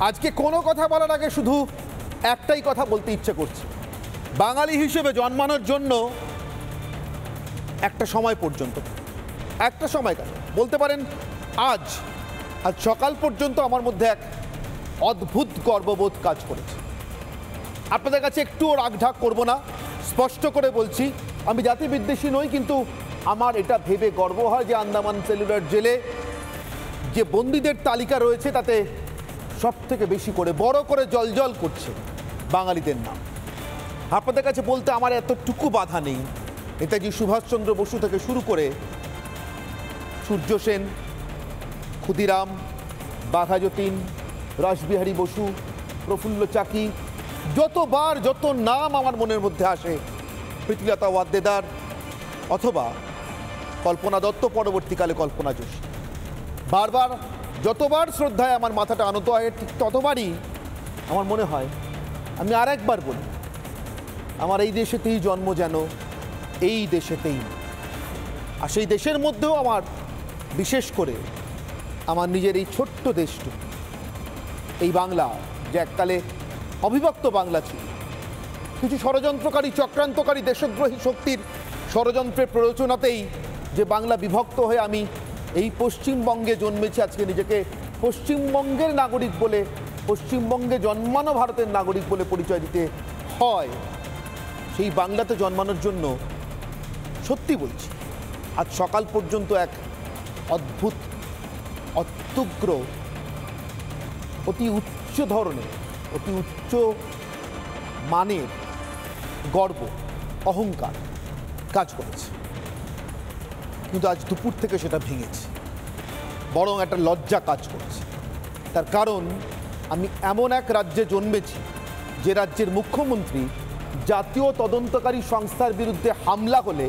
আজকে কোনো কথা বলার আগে শুধু একটাই কথা বলতে ইচ্ছে করছে। বাঙালি হিসেবে জন্মানোর জন্য একটা সময় পর্যন্ত, একটা সময় কেন বলতে পারেন আজ সকাল পর্যন্ত আমার মধ্যে এক অদ্ভুত গর্ববোধ কাজ করেছে। আপনাদের কাছে একটুও রাগঢাক করব না, স্পষ্ট করে বলছি আমি জাতি বিদ্বেষী নই, কিন্তু আমার এটা ভেবে গর্ব হয় যে আন্দামান সেলুলার জেলে যে বন্দীদের তালিকা রয়েছে তাতে সব থেকে বেশি করে বড় করে জলজল করছে বাঙালিদের নাম। আপনাদের কাছে বলতে আমার এতটুকু বাধা নেই, নেতাজি সুভাষচন্দ্র বসু থেকে শুরু করে সূর্য সেন, ক্ষুদিরাম, বাঘাযতীন, রাসবিহারী বসু, প্রফুল্ল চাকি, যতবার যত নাম আমার মনের মধ্যে আসে, প্রীতিলতা ওয়াদ্দেদার অথবা কল্পনা দত্ত, পরবর্তীকালে কল্পনা যোশী, বারবার যতবার শ্রদ্ধায় আমার মাথাটা আনত হয় ঠিক ততবারই আমার মনে হয় আমি আর একবার বলি আমার এই দেশেতেই জন্ম, যেন এই দেশেতেই। আর সেই দেশের মধ্যেও আমার বিশেষ করে আমার নিজের এই ছোট্ট দেশটুকু, এই বাংলা যে এককালে অবিভক্ত বাংলা ছিল, কিছু ষড়যন্ত্রকারী চক্রান্তকারী দেশদ্রোহী শক্তির ষড়যন্ত্রের প্ররোচনাতেই যে বাংলা বিভক্ত হয়ে আমি এই পশ্চিমবঙ্গে জন্মেছি, আজকে নিজেকে পশ্চিমবঙ্গের নাগরিক বলে, পশ্চিমবঙ্গে জন্মানো ভারতের নাগরিক বলে পরিচয় দিতে হয়। সেই বাংলাতে জন্মানোর জন্য সত্যি বলছি আজ সকাল পর্যন্ত এক অদ্ভুত, অত্যুগ্র, অতি উচ্চ ধরনের, অতি উচ্চ মানের গর্ব, অহংকার কাজ করেছে। কিন্তু আজ দুপুর থেকে সেটা ভেঙেছে, বরং একটা লজ্জা কাজ করছে। তার কারণ আমি এমন এক রাজ্যে জন্মেছি যে রাজ্যের মুখ্যমন্ত্রী জাতীয় তদন্তকারী সংস্থার বিরুদ্ধে হামলা হলে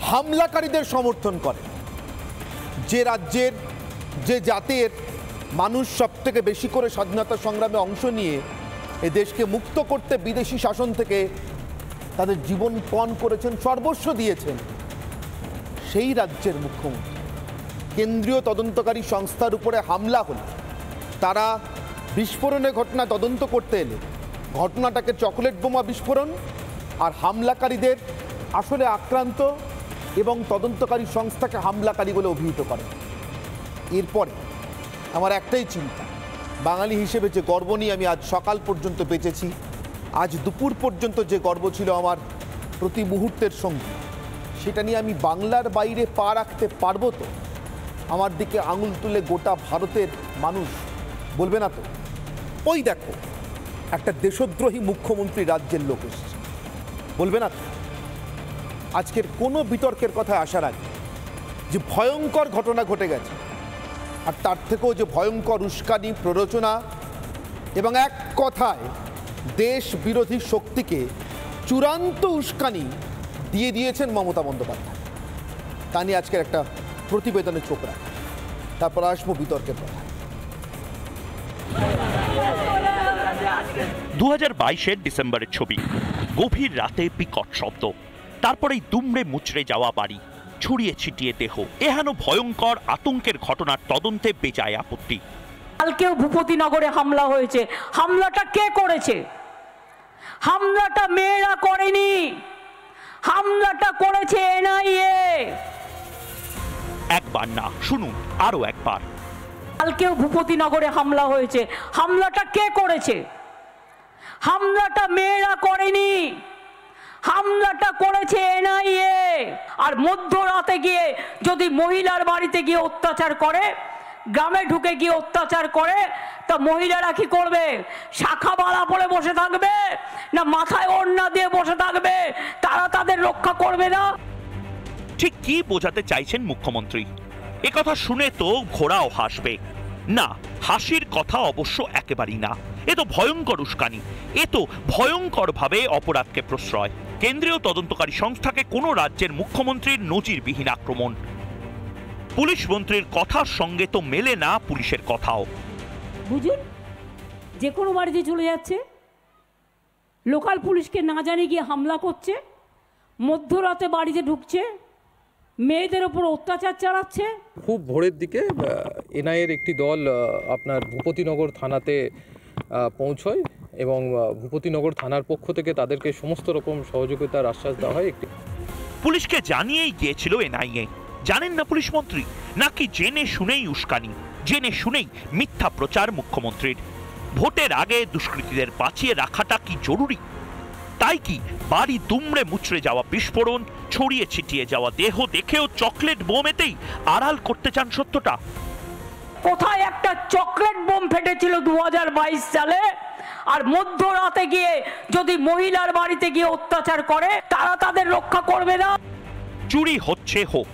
হামলাকারীদের সমর্থন করে, যে রাজ্যের, যে জাতের মানুষ সব থেকে বেশি করে স্বাধীনতা সংগ্রামে অংশ নিয়ে এ দেশকে মুক্ত করতে বিদেশি শাসন থেকে তাদের জীবন পণ করেছেন, সর্বস্ব দিয়েছেন, সেই রাজ্যের মুখ্যমন্ত্রী কেন্দ্রীয় তদন্তকারী সংস্থার উপরে হামলা হলে, তারা বিস্ফোরণের ঘটনা তদন্ত করতে এলে ঘটনাটাকে চকলেট বোমা বিস্ফোরণ আর হামলাকারীদের আসলে আক্রান্ত এবং তদন্তকারী সংস্থাকে হামলাকারী বলে অভিহিত করে। এরপরে আমার একটাই চিন্তা, বাঙালি হিসেবে যে গর্ব নিয়ে আমি আজ সকাল পর্যন্ত বেঁচেছি, আজ দুপুর পর্যন্ত যে গর্ব ছিল আমার প্রতি মুহূর্তের সঙ্গী, সেটা নিয়ে আমি বাংলার বাইরে পা রাখতে পারবো তো? আমার দিকে আঙুল তুলে গোটা ভারতের মানুষ বলবে না তো ওই দেখো একটা দেশদ্রোহী মুখ্যমন্ত্রী রাজ্যের লোক এসেছে, বলবে না তো? আজকের কোনো বিতর্কের কথা আসার আগে যে ভয়ঙ্কর ঘটনা ঘটে গেছে, আর তার থেকেও যে ভয়ঙ্কর উস্কানি, প্ররোচনা এবং এক কথায় দেশ বিরোধী শক্তিকে চূড়ান্ত উস্কানি দিয়ে দিয়েছেন মমতা বন্দ্যোপাধ্যায়, তা নিয়ে আজকের একটা প্রতিবেদনে চোখ রাখা, তারপর আসবো বিতর্কের কথা। 2022-এর ডিসেম্বরের ছবি, গভীর রাতে বিকট শব্দ, তারপরেই দুমড়ে মুচড়ে যাওয়া বাড়ি, ছড়িয়ে ছিটিয়ে দেহ, এহেন ভয়ঙ্কর আতঙ্কের ঘটনার তদন্তে বেজায় আপত্তি। কালকেও ভূপতিনগরে হামলা হয়েছে, হামলাটা কে করেছে? হামলাটা মেয়েরা করেনি, হামলাটা করেছে এনআইএ। একবার না, শুনুন আরো একবার। কালকেও ভূপতিনগরে হামলা হয়েছে, হামলাটা কে করেছে? হামলাটা মেয়েরা করেনি, হামলাটা করেছে এনআইএ। আর মধ্যরাতে গিয়ে যদি মহিলার বাড়িতে গিয়ে অত্যাচার করে, গ্রামে ঢুকে গিয়ে অত্যাচার করে, তা মহিলারা কি করবে? শাখা বালা পরে বসে থাকবে না মাথায় ওড়না দিয়ে বসে থাকবে? তারা তাদের রক্ষা করবে না? ঠিক কি বোঝাতে চাইছেন মুখ্যমন্ত্রী? একথা শুনে তো ঘোড়াও হাসবে না, হাসির কথা অবশ্য একেবারেই না। এ তো ভয়ঙ্কর উস্কানি, এ তো ভয়ঙ্করভাবে অপরাধকে প্রশ্রয়। কেন্দ্রীয় তদন্তকারী সংস্থাকে কোনো রাজ্যের মুখ্যমন্ত্রীর নজিরবিহীন আক্রমণ। পুলিশ মন্ত্রীর কথার সঙ্গে তো মেলে না পুলিশের কথাও। বুঝুন, যে কোনো বাড়িতে চলে যাচ্ছে, লোকাল পুলিশকে না জানে গিয়ে হামলা করছে, মধ্যরাতে বাড়িতে ঢুকছে, মেয়েদের ওপর অত্যাচার চালাচ্ছে। খুব ভোরের দিকে এনআইএর একটি দল আপনার ভূপতিনগর থানাতে পৌঁছয় এবং ভূপতিনগর থানার পক্ষ থেকে তাদেরকে সমস্ত রকম সহযোগিতার আশ্বাস দেওয়া হয়। পুলিশকে জানিয়েই গিয়েছিল এনআইএ। জানেন না পুলিশ মন্ত্রী, নাকি জেনে শুনেই উস্কানি, জেনে শুনেই মিথ্যা প্রচার মুখ্যমন্ত্রীর? ভোটের আগে দুষ্কৃতীদের বাঁচিয়ে রাখাটা কি জরুরি? তাই কি বাড়ি দুমড়ে মুচড়ে যাওয়া বিস্ফোরণ, ছড়িয়ে ছিটিয়ে যাওয়া দেহ দেখেও চকলেট বোমেতেই আড়াল করতে চান সত্যটা? কোথায় একটা চকলেট বোম ফেটেছিল 2022 সালে, আর মধ্যরাতে গিয়ে যদি মহিলার বাড়িতে গিয়ে অত্যাচার করে তারা তাদের রক্ষা করবে না? চুরি হচ্ছে হোক,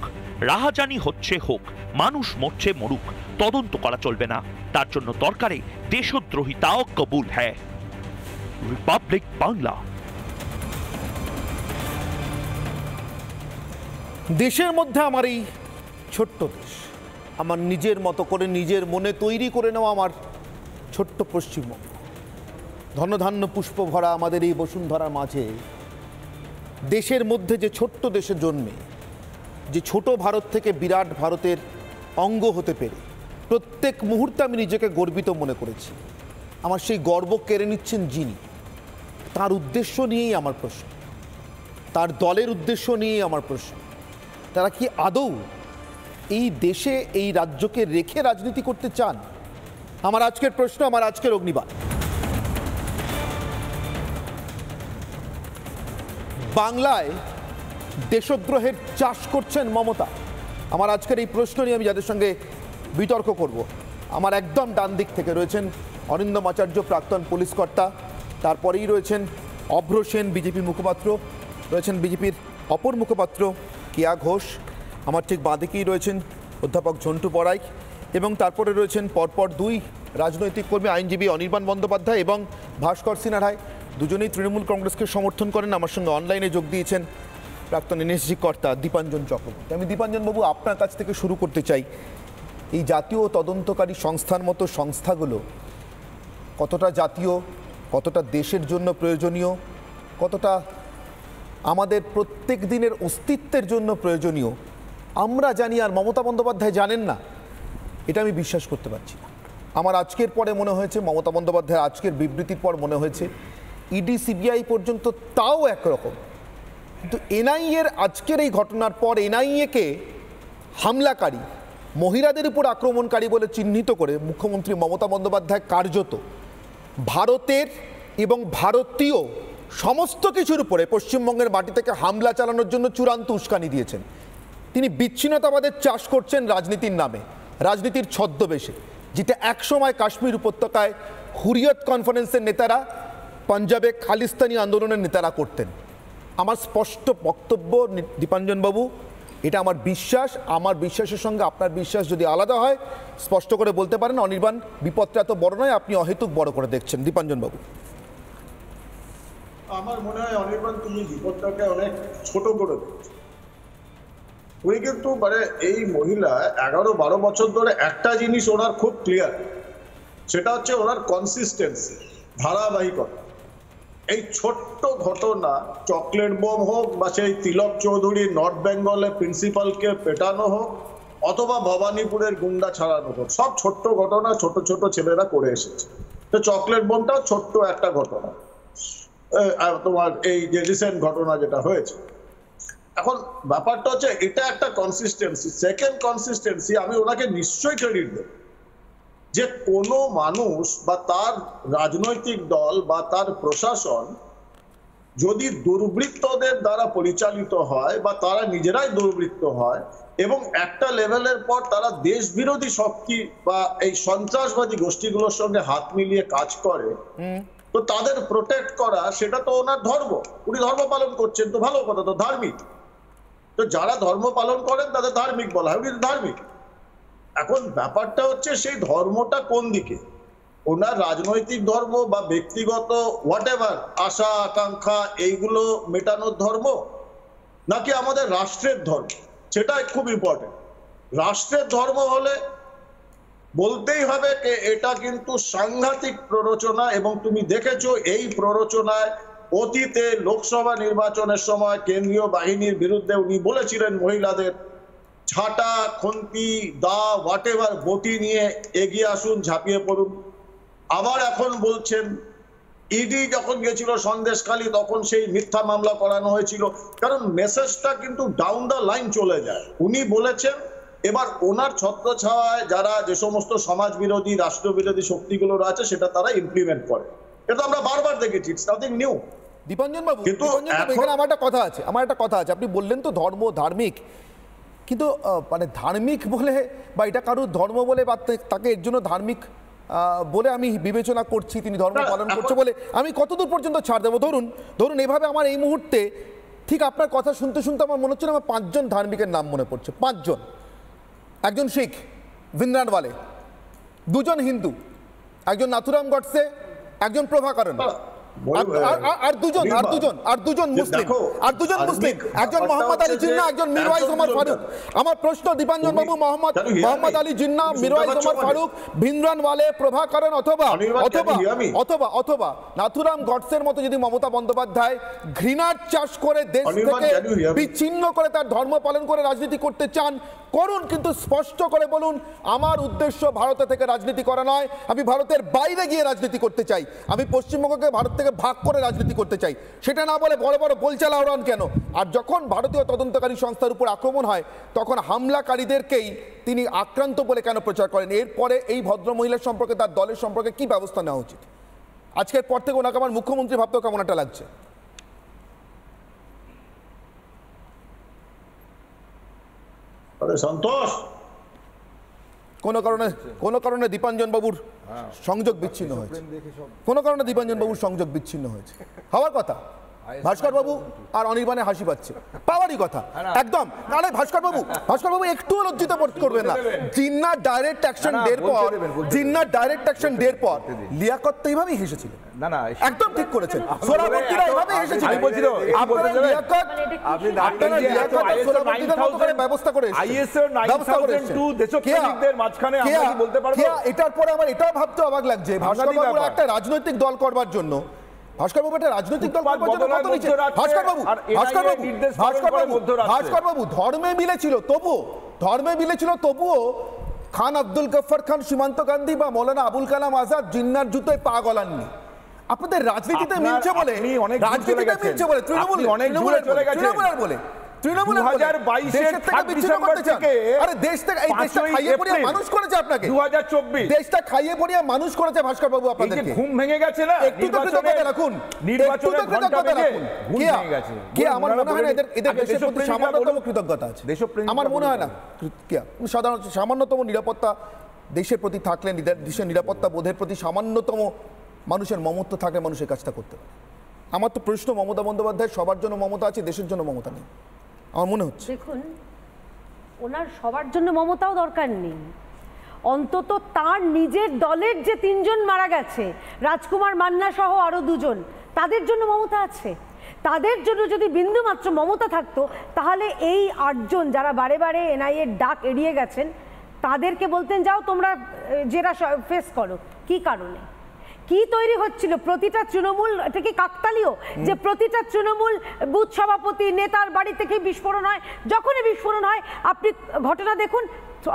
রাহাজানি হচ্ছে হোক, মানুষ মরছে মরুক, তদন্ত করা চলবে না। তার জন্য দরকারে দেশদ্রোহিতাও কবুল হ্যায়। রিপাবলিক বাংলা। দেশের মধ্যে আমার এই ছোট্ট দেশ, আমার নিজের মতো করে নিজের মনে তৈরি করে নেওয়া আমার ছোট্ট পশ্চিমবঙ্গ, ধনধান্য পুষ্প ভরা আমাদের এই বসুন্ধরার মাঝে, দেশের মধ্যে যে ছোট্ট দেশে জন্মে, যে ছোট ভারত থেকে বিরাট ভারতের অঙ্গ হতে পেরে প্রত্যেক মুহূর্তে আমি নিজেকে গর্বিত মনে করেছি। আমার সেই গর্ব কেড়ে নিচ্ছেন যিনি, তার উদ্দেশ্য নিয়েই আমার প্রশ্ন, তার দলের উদ্দেশ্য নিয়েই আমার প্রশ্ন। তারা কি আদৌ এই দেশে এই রাজ্যকে রেখে রাজনীতি করতে চান? আমার আজকের প্রশ্ন, আমার আজকের অগ্নিবাণ। বাংলায় দেশদ্রোহের চাষ করছেন মমতা। আমার আজকের এই প্রশ্ন নিয়ে আমি যাদের সঙ্গে বিতর্ক করব, আমার একদম ডান দিক থেকে রয়েছেন অরিন্দম আচার্য, প্রাক্তন পুলিশ কর্তা, তারপরেই রয়েছেন অভ্র সেন, বিজেপি মুখপাত্র, রয়েছেন বিজেপির অপর মুখপাত্র কেয়া ঘোষ, আমার ঠিক বাঁদিকেই রয়েছেন অধ্যাপক ঝন্টু বড়াইক, এবং তারপরে রয়েছেন পরপর দুই রাজনৈতিক কর্মী, আইনজীবী অনির্বাণ বন্দ্যোপাধ্যায় এবং ভাস্কর সিনহা রায়। দুজনেই তৃণমূল কংগ্রেসকে সমর্থন করেন। আমার সঙ্গে অনলাইনে যোগ দিয়েছেন প্রাক্তন এনএসজি কর্তা দীপাঞ্জন চক্রবর্তী। আমি দীপাঞ্জনবাবু আপনার কাছ থেকে শুরু করতে চাই, এই জাতীয় তদন্তকারী সংস্থার মতো সংস্থাগুলো কতটা জাতীয়, কতটা দেশের জন্য প্রয়োজনীয়, কতটা আমাদের প্রত্যেক দিনের অস্তিত্বের জন্য প্রয়োজনীয় আমরা জানি, আর মমতা বন্দ্যোপাধ্যায় জানেন না, এটা আমি বিশ্বাস করতে পারছি না। আমার আজকের পরে মনে হয়েছে, মমতা বন্দ্যোপাধ্যায়ের আজকের বিবৃতির পর মনে হয়েছে ইডি সিবিআই পর্যন্ত তাও একরকম, কিন্তু এনআইএর আজকের এই ঘটনার পর এনআইএকে হামলাকারী, মহিলাদের উপর আক্রমণকারী বলে চিহ্নিত করে মুখ্যমন্ত্রী মমতা বন্দ্যোপাধ্যায় কার্যত ভারতের এবং ভারতীয় সমস্ত কিছুর উপরে পশ্চিমবঙ্গের মাটি থেকে হামলা চালানোর জন্য চূড়ান্ত উস্কানি দিয়েছেন। তিনি বিচ্ছিন্নতাবাদের চাষ করছেন রাজনীতির নামে, রাজনীতির ছদ্মবেশে, যেটা একসময় কাশ্মীর উপত্যকায় হুরিয়ত কনফারেন্সের নেতারা, পাঞ্জাবে খালিস্তানি আন্দোলনের নেতারা করতেন। আমার স্পষ্ট বক্তব্য দীপাঞ্জনবাবু, এটা আমার বিশ্বাস, আমার বিশ্বাসের সঙ্গে আপনার বিশ্বাস যদি আলাদা হয় স্পষ্ট করে বলতে পারেন। অনির্বাণ, বিপদটা এত বড় নয়, আপনি অহেতুক বড় করে দেখছেন। দীপাঞ্জনবাবু। আমার মনে হয় অনির্বাণ, তুমি বিপদটাকে অনেক ছোট করে দেখছো। উনি কিন্তু মানে এই মহিলা 11-12 বছর ধরে একটা জিনিস ওনার খুব ক্লিয়ার, সেটা হচ্ছে ওনার কনসিস্টেন্সি, ধারাবাহিকতা। এই ছোট্ট ঘটনা, চকলেট বোম হোক বা সেই তিলক চৌধুরী নর্থ বেঙ্গলে প্রিন্সিপালকে পেটানো হোক অথবা ভবানীপুরের গুন্ডা ছাড়ানো হোক, সব ছোট্ট ঘটনা, ছোট ছোট ছেলেরা করে এসেছে। তো চকলেট বোমটাও ছোট্ট একটা ঘটনা, তোমার এই যে রিসেন্ট ঘটনা যেটা হয়েছে। এখন ব্যাপারটা হচ্ছে এটা একটা কনসিস্টেন্সি। সেকেন্ড কনসিস্টেন্সি, আমি ওনাকে নিশ্চয়ই ক্রেডিট দেব যে কোনো মানুষ বা তার রাজনৈতিক দল বা তার প্রশাসন যদি দুর্বৃত্তদের দ্বারা পরিচালিত হয় বা তারা নিজেরাই দুর্বৃত্ত হয় এবং একটা লেভেলের পর তারা দেশ বিরোধী শক্তি বা এই সন্ত্রাসবাদী গোষ্ঠীগুলোর সঙ্গে হাত মিলিয়ে কাজ করে, তো তাদের প্রোটেক্ট করা সেটা তো ওনার ধর্ম। উনি ধর্ম পালন করছেন, তো ভালো কথা, তো ধার্মিক। তো যারা ধর্ম পালন করেন তাদের ধার্মিক বলা হয়, উনি ধার্মিক। এখন ব্যাপারটা হচ্ছে সেই ধর্মটা কোন দিকে, ওনার রাজনৈতিক ধর্ম বা ব্যক্তিগত হোয়াটএভার আশা আকাঙ্ক্ষা এইগুলো মেটানোর ধর্ম, নাকি আমাদের রাষ্ট্রের ধর্ম, সেটাই খুব ইম্পর্টেন্ট। রাষ্ট্রের ধর্ম হলে বলতেই হবে যে এটা কিন্তু সাংঘাতিক প্ররোচনা, এবং তুমি দেখেছো এই প্ররোচনায় অতীতে লোকসভা নির্বাচনের সময় কেন্দ্রীয় বাহিনীর বিরুদ্ধে উনি বলেছিলেন মহিলাদের ঝাঁটা, খুন্তি, দা, হোয়াটএভার বটি নিয়ে এগিয়ে আসুন, ঝাঁপিয়ে পড়ুন। আবার এখন বলছেন ইডি যখন গেছিল সন্দেশখালী তখন সেই মিথ্যা মামলা করানো হয়েছিল, কারণ মেসেজটা কিন্তু ডাউন দ্য লাইন চলে যায়। উনি বলেছেন, এবার ওনার ছত্রছায়ায় যারা যে সমস্ত সমাজ বিরোধী রাষ্ট্রবিরোধী শক্তিগুলো আছে সেটা তারা ইমপ্লিমেন্ট করে। এটা আমরা বারবার দেখেছি, ইটস নাথিং নিউ। দীপাঞ্জন বাবু, কিন্তু এখানে আমার একটা কথা আছে, আপনি বললেন তো ধর্ম ধার্মিক, কিন্তু মানে ধার্মিক বলে বা এটা কারোর ধর্ম বলে বা তাকে এর জন্য ধার্মিক বলে আমি বিবেচনা করছি, তিনি ধর্ম পালন করছে বলে আমি কতদূর পর্যন্ত ছাড় দেবো? ধরুন এভাবে আমার এই মুহূর্তে ঠিক আপনার কথা শুনতে শুনতে আমার মনে হচ্ছে আমার 5 জন ধার্মিকের নাম মনে পড়ছে। 5 জন, একজন শিখ ভিন্দ্রানওয়ালে, 2 জন হিন্দু, একজন নাথুরাম গডসে, একজন প্রভাকরণ, আর দুজন মুসলিম, একজন মোহাম্মদ আলী জিন্নাহ, একজন মিরওয়াইজ ওমর ফারুক। আমার প্রশ্ন দীপাঞ্জন বাবু, মোহাম্মদ আলী জিন্নাহ, মিরওয়াইজ ওমর ফারুক, ভিন্দ্রানওয়ালে, প্রভাকরণ অথবা নাথুরাম গডসের মতো যদি মমতা বন্দ্যোপাধ্যায় ঘৃণার চাষ করে দেশ থেকে বিচ্ছিন্ন করে তার ধর্ম পালন করে রাজনীতি করতে চান, করুন, কিন্তু স্পষ্ট করে বলুন আমার উদ্দেশ্য ভারত থেকে রাজনীতি করা নয়, আমি ভারতের বাইরে গিয়ে রাজনীতি করতে চাই, আমি পশ্চিমবঙ্গকে ভারত থেকে ভাগ করে রাজনীতি করতে চাই। সেটা না বলে বড় বড় বলচালা ওড়ান কেন? আর যখন ভারতীয় তদন্তকারী সংস্থার উপর আক্রমণ হয় তখন হামলাকারীদেরকেই তিনি আক্রান্ত বলে কেন প্রচার করেন? এরপরে এই ভদ্রমহিলার সম্পর্কে, তার দলের সম্পর্কে কি ব্যবস্থা নেওয়া উচিত? আজকের পর থেকে ওনাকে আমার মুখ্যমন্ত্রী ভাবতেও কেমন একটা লাগছে। সন্তোষ, কোনো কারণে দীপাঞ্জন বাবুর সংযোগ বিচ্ছিন্ন হয়েছে, হওয়ার কথা। ভাস্কর বাবু আর অনির্বাণে হাসি পাচ্ছে, পাওয়ারই কথা একদম। নাহলে ভাস্কর বাবু একটুও লজ্জিত বোধ করবেন না। জিন্নাহ ডাইরেক্ট অ্যাকশন ডের পর লিয়াকত তো এইভাবেই হেসেছিলেন, একদম ঠিক করেছেন। সোহরাওয়ার্দীরা এইভাবে হেসেছিলেন, ব্যবস্থা করে এটার পরে আমার এটাও ভাবতে অবাক লাগছে ভাস্কর বাবু একটা রাজনৈতিক দল করবার জন্য ধর্মে মিলেছিল তবুও খান আব্দুল গফফার খান, সীমান্ত গান্ধী বা মৌলানা আবুল কালাম আজাদ জিন্নাহর জুতোয় পা গলাননি। আপনাদের রাজনীতিতে মিলছে বলে তৃণমূলের বলে মানুষ করেছে আপনাকে, দেশটা খাইয়ে পড়িয়ে মানুষ করেছে ভাস্কর বাবু, আপনাদেরকে ঘুম ভেঙে গেছে না? একটু তো কৃতজ্ঞতা রাখুন, আমার মনে হয় না এদের দেশের প্রতি সামান্যতম কৃতজ্ঞতা আছে, আমার মনে হয় না। সাধারণত সামান্যতম নিরাপত্তা দেশের প্রতি থাকলে, দেশের নিরাপত্তা বোধের প্রতি সামান্যতম মানুষের মমত্ব থাকলে মানুষের কাজটা করতে পারে। আমার তো প্রশ্ন, মমতা বন্দ্যোপাধ্যায় সবার জন্য মমতা আছে, দেশের জন্য মমতা নেই আমার মনে হচ্ছে। দেখুন, ওনার সবার জন্য মমতাও দরকার নেই, অন্তত তার নিজের দলের যে 3 জন মারা গেছে, রাজকুমার মান্না সহ আরো 2 জন, তাদের জন্য মমতা আছে। তাদের জন্য যদি বিন্দুমাত্র মমতা থাকতো তাহলে এই 8 জন যারা বারে বারে এনআইএর ডাক এড়িয়ে গেছেন তাদেরকে বলতেন যাও তোমরা যেটা ফেস করো। কি কারণে কি তৈরি হচ্ছিল? প্রতিটা তৃণমূল, এটা কি কাকতালীয় যে প্রতিটা তৃণমূল বুথ সভাপতি নেতার বাড়ি থেকে বিস্ফোরণ হয়? যখনই বিস্ফোরণ হয় আপনি ঘটনা দেখুন,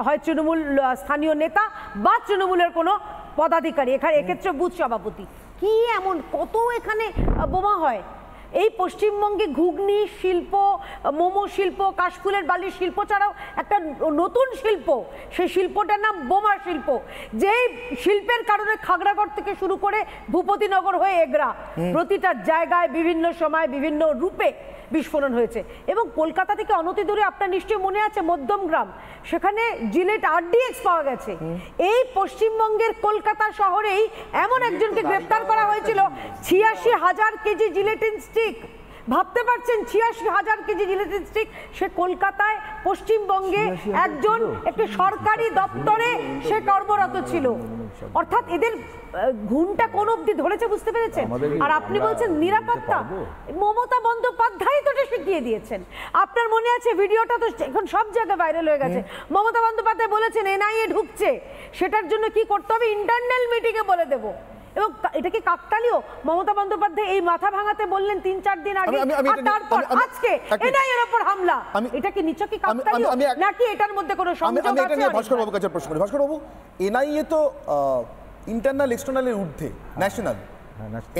হয় তৃণমূল স্থানীয় নেতা বা তৃণমূলের কোনো পদাধিকারী, এক্ষেত্রে বুথ সভাপতি। কি এমন কত এখানে বোমা হয়? এই পশ্চিমবঙ্গে ঘুগনি শিল্প, মোমো শিল্প, কাশফুলের বালির শিল্প ছাড়াও একটা নতুন শিল্প, সেই শিল্পটার নাম বোমা শিল্প। যে শিল্পের কারণে খাগড়াগড় থেকে শুরু করে ভূপতিনগর হয়ে এগরা প্রতিটা জায়গায় বিভিন্ন সময় বিভিন্ন রূপে বিস্ফোরণ হয়েছে। এবং কলকাতা থেকে অনতি দূরে আপনার নিশ্চয়ই মনে আছে মধ্যমগ্রাম, সেখানে জিলেট RDX পাওয়া গেছে। এই পশ্চিমবঙ্গের কলকাতা শহরেই এমন একজনকে গ্রেফতার করা হয়েছিল 86,000 কেজি জিলেটিন স্টিক। ভাবতে পারছেন 86,000 কেজি জিলেটিন স্টিক, সে কলকাতায় পশ্চিমবঙ্গে একজন একটি সরকারি দপ্তরে সে কর্মরত ছিল। অর্থাৎ এদের ঘুমটা কোন অবধি ধরেছে বুঝতে পেরেছেন? আর আপনি বলছেন নিরাপত্তা, মমতা বন্দ্যোপাধ্যায় তো শিখিয়ে দিয়েছেন। আপনার মনে আছে ভিডিওটা তো এখন সব জায়গায় ভাইরাল হয়ে গেছে। মমতা বন্দ্যোপাধ্যায় বলেছেন এনআইএ ঢুকছে, সেটার জন্য কি করতে হবে ইন্টারনাল মিটিংয়ে বলে দেবো। এবং এটা কি কাকতালীয়? মমতা বন্দ্যোপাধ্যায় এই মাথা ভাঙাতে বললেন 3-4 দিন আগে, আর তারপর আজকে এনআইএর উপর হামলা। এটা কি নিছক কি কাকতালীয় নাকি এটার মধ্যে কোনো সংযোগ আছে? ভাস্কর বাবুর কাছে প্রশ্ন করি। ভাস্কর বাবু, এনআইএ তো ইন্টারনাল এক্সটার্নালের ঊর্ধ্বে ন্যাশনাল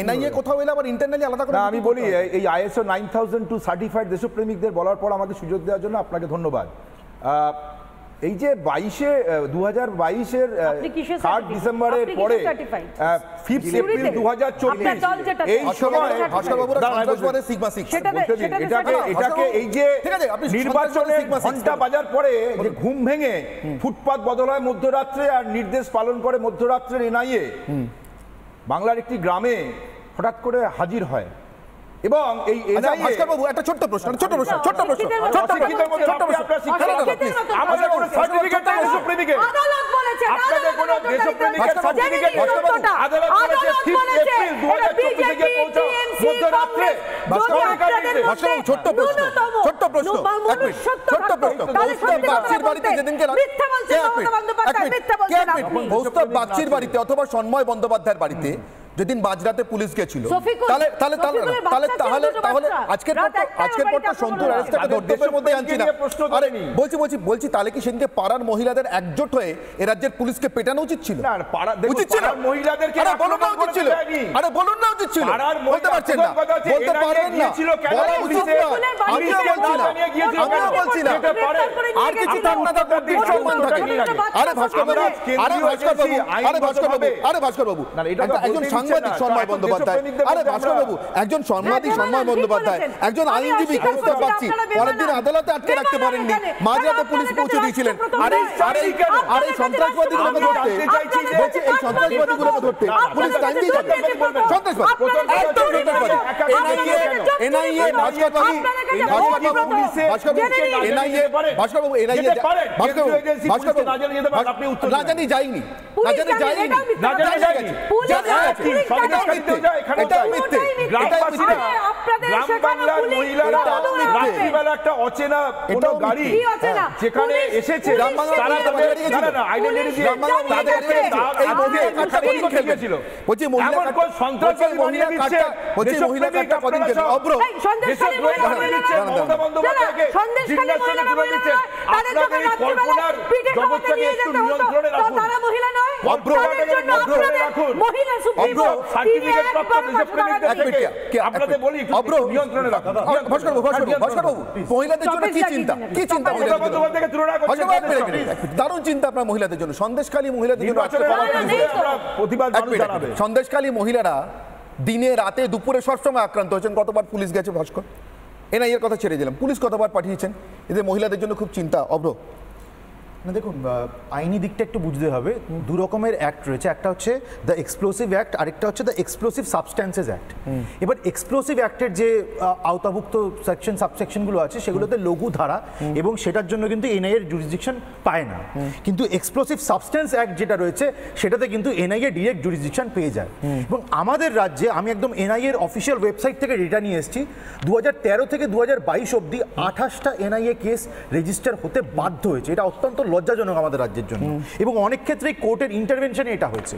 এনআইএ কোথাও এলে আবার ইন্টারনালি আলাদা করে আমি বলি এই ISO 9002 সার্টিফাইড দেশপ্রেমিকদের বলার পর আমাকে সুযোগ দেওয়ার জন্য আপনাকে ধন্যবাদ। এই যে 2022-এর 3 ডিসেম্বরের পরে 5 এপ্রিল 2024 এই সময় এটাকে এই যে নির্বাচনের ঘন্টা বাজার পরে যে ঘুম ভেঙে ফুটপাত বদল হয় মধ্যরাত্রে আর নির্দেশ পালন করে মধ্যরাত্রের এনআইএ বাংলার একটি গ্রামে হঠাৎ করে হাজির হয় এবং এই ভাস্কর বাবু একটা ছোট্ট প্রশ্ন আমাদের কোনো সার্টিফিকেট নেই দেশপ্রেমিকের, আদালত বলেছে আপনাদের কোনো দেশপ্রেমিকের সার্টিফিকেট আদালত বলেছে 5 এপ্রিল 2024 থেকে পৌঁছাও মধ্যরাত্রে। ছোট্ট প্রশ্ন বাগচির বাড়িতে যেদিনকে কৌস্তব বাগচির বাড়িতে অথবা সন্ময় বন্দ্যোপাধ্যায়ের বাড়িতে যেদিন মাঝরাতে পুলিশ গেছিল তাহলে আজকের পর তো সন্তুর দেশের মধ্যে আনছি না। আরে বলছি তাহলে কি সেদিনকে পাড়ার মহিলাদের একজোট হয়ে এ রাজ্যের পুলিশকে পেটানো উচিত ছিল? উচিত ছিল মহিলাদেরকে বলুন না উচিত ছিল, বলতে পারছেন না, বলতে পারবেন না, বলা উচিত না। আমিও বলছি না আর কিছু থাক না তার প্রতি সম্মান থাকে। আরে ভাস্কর বাবু একজন সাংবাদিক সন্ময় বন্দ্যোপাধ্যায়, আরে ভাস্কর বাবু একজন সাংবাদিক সন্ময় বন্দ্যোপাধ্যায়, একজন আইনজীবী কৌস্তব বাগচি পরের দিন আদালতে আটকে রাখতে পারেননি, মাঝরাতে পুলিশ পৌঁছে দিয়েছিলেন। আর এই সন্ত্রাসবাদীগুলোকে ধরতে বলছি, এই সন্ত্রাসবাদীগুলোকে ধরতে পুলিশ টাইম দিয়ে যাবে। একটা অচেনা কোনো গাড়ি যেখানে এসেছে মহিলাদের জন্য কি চিন্তা দারুণ চিন্তা আপনার মহিলাদের জন্য। সন্দেশখালী মহিলাদের জন্য সন্দেশখালী মহিলারা দিনে রাতে দুপুরে সবসময় আক্রান্ত হয়েছেন। কতবার পুলিশ গেছে ভাস্কর? এনআইএর কথা ছেড়ে দিলাম, পুলিশ কতবার পাঠিয়েছেন? এদের মহিলাদের জন্য খুব চিন্তা। অব্র না দেখুন, আইনি দিকটা একটু বুঝতে হবে। দু রকমের অ্যাক্ট রয়েছে, একটা হচ্ছে দ্য এক্সপ্লোসিভ অ্যাক্ট, আরেকটা হচ্ছে দ্য এক্সপ্লোসিভ সাবস্ট্যান্সেস অ্যাক্ট। এবার এক্সপ্লোসিভ অ্যাক্টের যে আওতাভুক্ত সেকশন সাবসেকশনগুলো আছে সেগুলোতে লঘু ধারা এবং সেটার জন্য কিন্তু এনআইএর জুরিসডিকশন পায় না। কিন্তু এক্সপ্লোসিভ সাবস্ট্যান্স অ্যাক্ট যেটা রয়েছে সেটাতে কিন্তু এনআইএ ডিরেক্ট জুরিসডিকশন পেয়ে যায়। এবং আমাদের রাজ্যে আমি একদম এনআইএর অফিসিয়াল ওয়েবসাইট থেকে ডেটা নিয়ে এসেছি, 2013 থেকে 2022 অবধি 28টা এনআইএ কেস রেজিস্টার হতে বাধ্য হয়েছে। এটা অত্যন্ত লজ্জাজনক আমাদের রাজ্যের জন্য এবং অনেক ক্ষেত্রে কোর্টের ইন্টারভেনশনে এটা হয়েছে।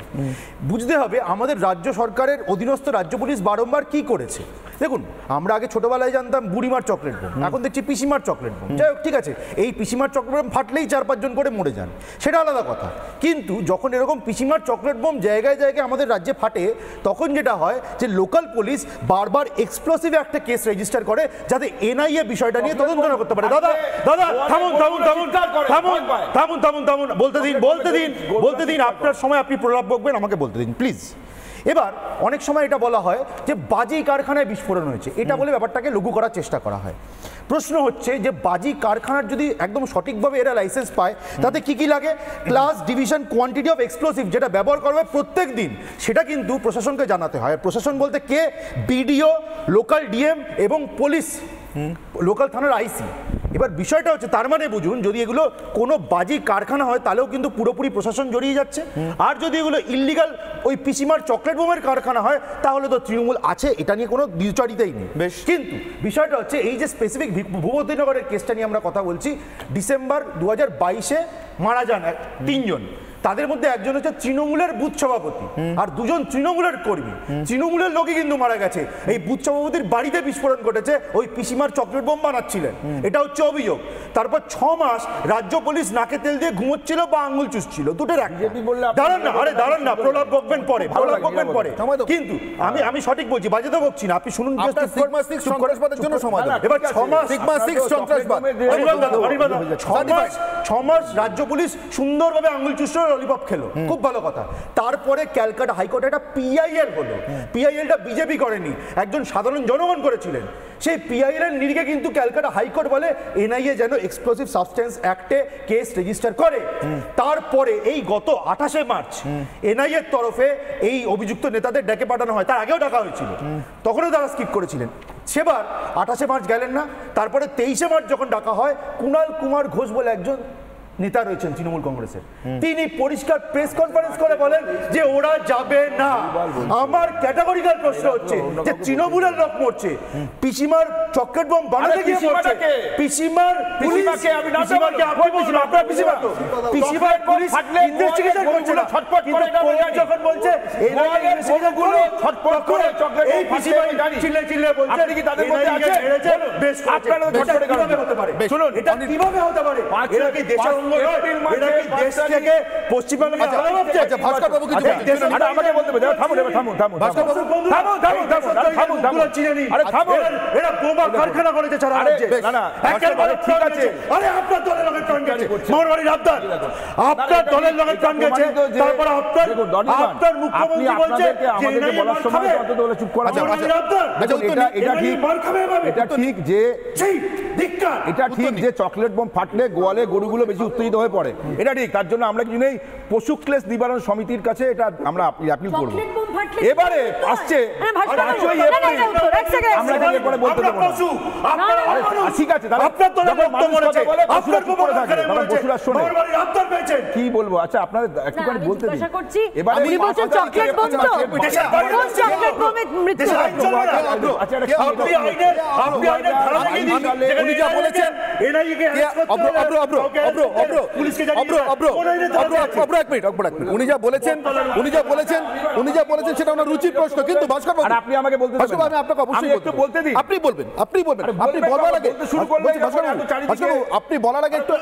বুঝতে হবে আমাদের রাজ্য সরকারের অধীনস্থ রাজ্য পুলিশ বারংবার কি করেছে। দেখুন, আমরা আগে ছোটবেলায় জানতাম বুড়িমার চকলেট বোম, এখন দেখছি পিসিমার চকলেট বোম। যাই হোক, ঠিক আছে, এই পিসিমার চকলেট বোম ফাটলেই 4-5 জন করে মরে যান, সেটা আলাদা কথা। কিন্তু যখন এরকম পিসিমার চকলেট বোম জায়গায় জায়গায় আমাদের রাজ্যে ফাটে, তখন যেটা হয় যে লোকাল পুলিশ বারবার এক্সপ্লোসিভ একটা কেস রেজিস্টার করে যাতে এনআইএ বিষয়টা নিয়ে তদন্ত না করতে পারে। দাদা থামুন, বলতে দিন আপনার সময় আপনি প্রলাপ বকবেন, আমাকে বলতে দিন প্লিজ। এবার অনেক সময় এটা বলা হয় যে বাজি কারখানায় বিস্ফোরণ হয়েছে, এটা বলে ব্যাপারটাকে লঘু করার চেষ্টা করা হয়। প্রশ্ন হচ্ছে যে বাজি কারখানার যদি একদম সঠিকভাবে এরা লাইসেন্স পায় তাতে কি লাগে? Class, division, quantity of explosive যেটা ব্যবহার করবে প্রত্যেক দিন, সেটা কিন্তু প্রশাসনকে জানাতে হয়। প্রশাসন বলতে কে? বিডিও, লোকাল ডিএম এবং পুলিশ, লোকাল থানার আইসি। এবার বিষয়টা হচ্ছে, তার মানে বুঝুন, যদি এগুলো কোনো বাজি কারখানা হয় তাহলেও কিন্তু পুরোপুরি প্রশাসন জড়িয়ে যাচ্ছে। আর যদি এগুলো ইল্লিগাল ওই পিসিমার চকলেট বোমের কারখানা হয় তাহলে তো তৃণমূল আছে, এটা নিয়ে কোনো দ্বিচারিতাই নেই। কিন্তু বিষয়টা হচ্ছে এই যে স্পেসিফিক ভূপতিনগরের কেসটা নিয়ে আমরা কথা বলছি, ডিসেম্বর 2022-এ মারা যান 3 জন। তাদের মধ্যে একজন হচ্ছে তৃণমূলের বুথ সভাপতি আর দুজন তৃণমূলের কর্মী। তৃণমূলের লোকই কিন্তু মারা গেছে। এই বুথ সভাপতির বাড়িতে বিস্ফোরণ ঘটেছে, ওই পিসিমার চকলেট বোম বানাচ্ছিলেন, এটা হচ্ছে অভিযোগ। তারপর 6 মাস রাজ্য পুলিশ নাকে তেল দিয়ে ঘুমোচ্ছিল বা আঙুল চুষছিল, দুটোর একটা। দাঁড়ান না, প্রলাপ বকবেন পরে, কিন্তু আমি সঠিক বলছি, বাজে তো বকছি না, আপনি শুনুন। সন্ত্রাসবাদের জন্য সমাধান এবার 6 মাস সন্ত্রাসবাদ, 6 মাস রাজ্য পুলিশ সুন্দরভাবে আঙুল চুষলো, ললিপপ খেলো, খুব ভালো কথা। তারপরে ক্যালকাটা হাইকোর্টে একটা পিআইএল হলো। পিআইএলটা বিজেপি করেনি, একজন সাধারণ জনগণ করেছিলেন। সেই পিআইএল এর নিরিখে কিন্তু ক্যালকাটা হাইকোর্ট বলে এনআইএ যেন এক্সপ্লোসিভ সাবস্টেন্স অ্যাক্টে কেস রেজিস্টার করে। তারপরে এই গত 28শে মার্চ এনআইএর তরফে এই অভিযুক্ত নেতাদের ডেকে পাঠানো হয়। তার আগেও ডাকা হয়েছিল, তখনও তারা স্কিপ করেছিলেন। সেবার 28শে মার্চ গেলেন না। তারপরে 23শে মার্চ যখন ডাকা হয়, কুণাল কুমার ঘোষ বলে একজন নেতা রয়েছেন তৃণমূল কংগ্রেসের, তিনি পরিষ্কার প্রেস কনফারেন্স করে বলেন যে ওরা যাবে না। আমার ক্যাটাগরিক্যাল প্রশ্ন হচ্ছে যে তৃণমূলের লোক মরছে, পিসিমার চকলেট বোম বানাতে গিয়ে মরছে, পিসিমার পুলিশকে আমি না বলছি, আপনি বলছেন আপনার পিসিমা তো, পিসিমার পুলিশ ইনভেস্টিগেশন করছে না, ছটপট করে যখন বলছে এই গুলো ছটপট করে চকলেট এই পিসিমা চিল্লে বলছে, আপনি কি তাদের মধ্যে আছে? বেশ আপনারা ছটপট কিভাবে হতে পারে? শুনুন, এটা কিভাবে হতে পারে? এরা কি দেশের দেশ থেকে পশ্চিমবঙ্গে ভাস্কর বাবু কিছু আমাকে বলতে হবে। এরা বোমা কারখানা করেছে সারা রাজ্যে। আরে আপনার দলের লোকের প্রাণ গেছে, মারওয়াড়ির আবদার, আপনার দলের লোকের প্রাণ গেছে। তারপর আপনার মুখ্যমন্ত্রী বলছে আমাদেরকে বলার সময় অন্তত বলে চুপ করা যাবে। এটা ঠিক যে এটা ঠিক যে চকলেট বোম ফাটলে গোয়ালে গরুগুলো বেশি উত্তেজিত হয়ে পড়ে, এটা ঠিক। তার জন্য আমরা কিছু নেই, পশু ক্লেশ নিবারণ সমিতির কাছে এটা আমরা আপিল করব। এবারে আসছে 5ই এপ্রিল, আমরা এটাকে পরে বলতে দেব না। ঠিক আছে, কি বলবো? আচ্ছা আপনাদের একটুখানি বলতে দিন। এবারে চকলেট বোম তো চকলেট বোমে মৃত্যু উনি যা বলেছেন উনি যা বলেছেন সেটা ওনার রুচির প্রশ্ন। কিন্তু ভাস্কর বাবু আপনি আমাকে বলতে দেবেন, আমি আপনাকে অবশ্যই বলতে দিই। আপনি বলবেন আপনি বলার আগে শুরু করবেন। আপনি বলার আগে একটু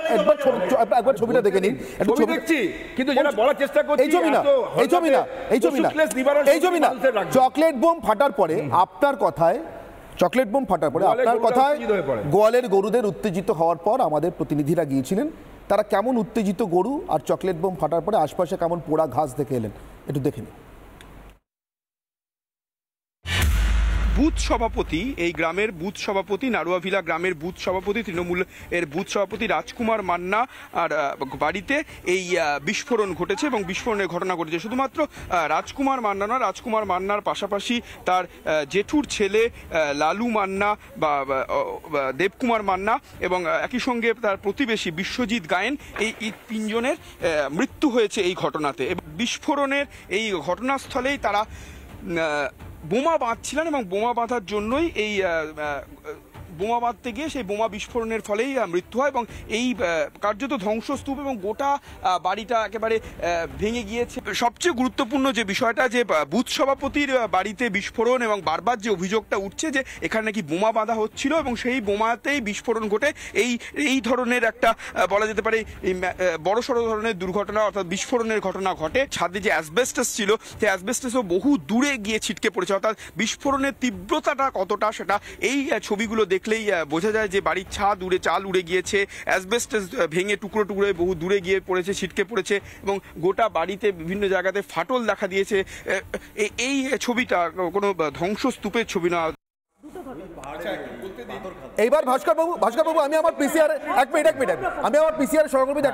একবার ছবিটা দেখে নিন। ছবি দেখছি কিন্তু যেটা বলার চেষ্টা করছি এই ছবি না চকলেট বোম ফাটার পরে আপনার কথায় গোয়ালের গরুদের উত্তেজিত হওয়ার পর আমাদের প্রতিনিধিরা গিয়েছিলেন, তারা কেমন উত্তেজিত গরু আর চকলেট বোম ফাটার পরে আশপাশে কেমন পোড়া ঘাস দেখে এলেন, একটু দেখে নিন। বুথ সভাপতি, এই গ্রামের বুথ সভাপতি, নাড়ুয়াভিলা গ্রামের বুথ সভাপতি, তৃণমূল এর বুথ সভাপতি রাজকুমার মান্না আর বাড়িতে এই বিস্ফোরণ ঘটেছে এবং বিস্ফোরণের ঘটনা ঘটেছে। শুধুমাত্র রাজকুমার মান্না নয়, রাজকুমার মান্নার পাশাপাশি তার জেঠুর ছেলে লালু মান্না বা দেবকুমার মান্না এবং একই সঙ্গে তার প্রতিবেশী বিশ্বজিৎ গায়েন, এই 3 জনের মৃত্যু হয়েছে এই ঘটনাতে। বিস্ফোরণের এই ঘটনাস্থলেই তারা বোমা বাঁধছিলেন এবং বোমা বাঁধার জন্যই এই বোমা বাঁধতে গিয়ে সেই বোমা বিস্ফোরণের ফলেই মৃত্যু হয় এবং এই কার্যত ধ্বংসস্তূপ এবং গোটা বাড়িটা একেবারে ভেঙে গিয়েছে। সবচেয়ে গুরুত্বপূর্ণ যে বিষয়টা, যে বুথ সভাপতির বাড়িতে বিস্ফোরণ এবং বারবার যে অভিযোগটা উঠছে যে এখানে নাকি বোমা বাঁধা হচ্ছিল এবং সেই বোমাতেই বিস্ফোরণ ঘটে এই ধরনের একটা বলা যেতে পারে এই বড়সড় ধরনের দুর্ঘটনা অর্থাৎ বিস্ফোরণের ঘটনা ঘটে। ছাদে যে অ্যাসবেস্টাস ছিল সেই অ্যাসবেস্টাসও বহু দূরে গিয়ে ছিটকে পড়েছে, অর্থাৎ বিস্ফোরণের তীব্রতাটা কতটা সেটা এই ছবিগুলো দেখলেই বোঝা যায় যে বাড়ির ছাদ উড়ে চাল উড়ে গিয়েছে, অ্যাসবেস্টাস ভেঙে টুকরো টুকরো বহু দূরে গিয়ে পড়েছে, ছিটকে পড়েছে এবং গোটা বাড়িতে বিভিন্ন জায়গাতে ফাটল দেখা দিয়েছে। এই ছবিটা কোনো ধ্বংসস্তূপের ছবি না। এইবার ভাস্কর বাবু আমি আমার পিসিআর এক মিনিট আমি আমার পিসিআর সহকর্মীদের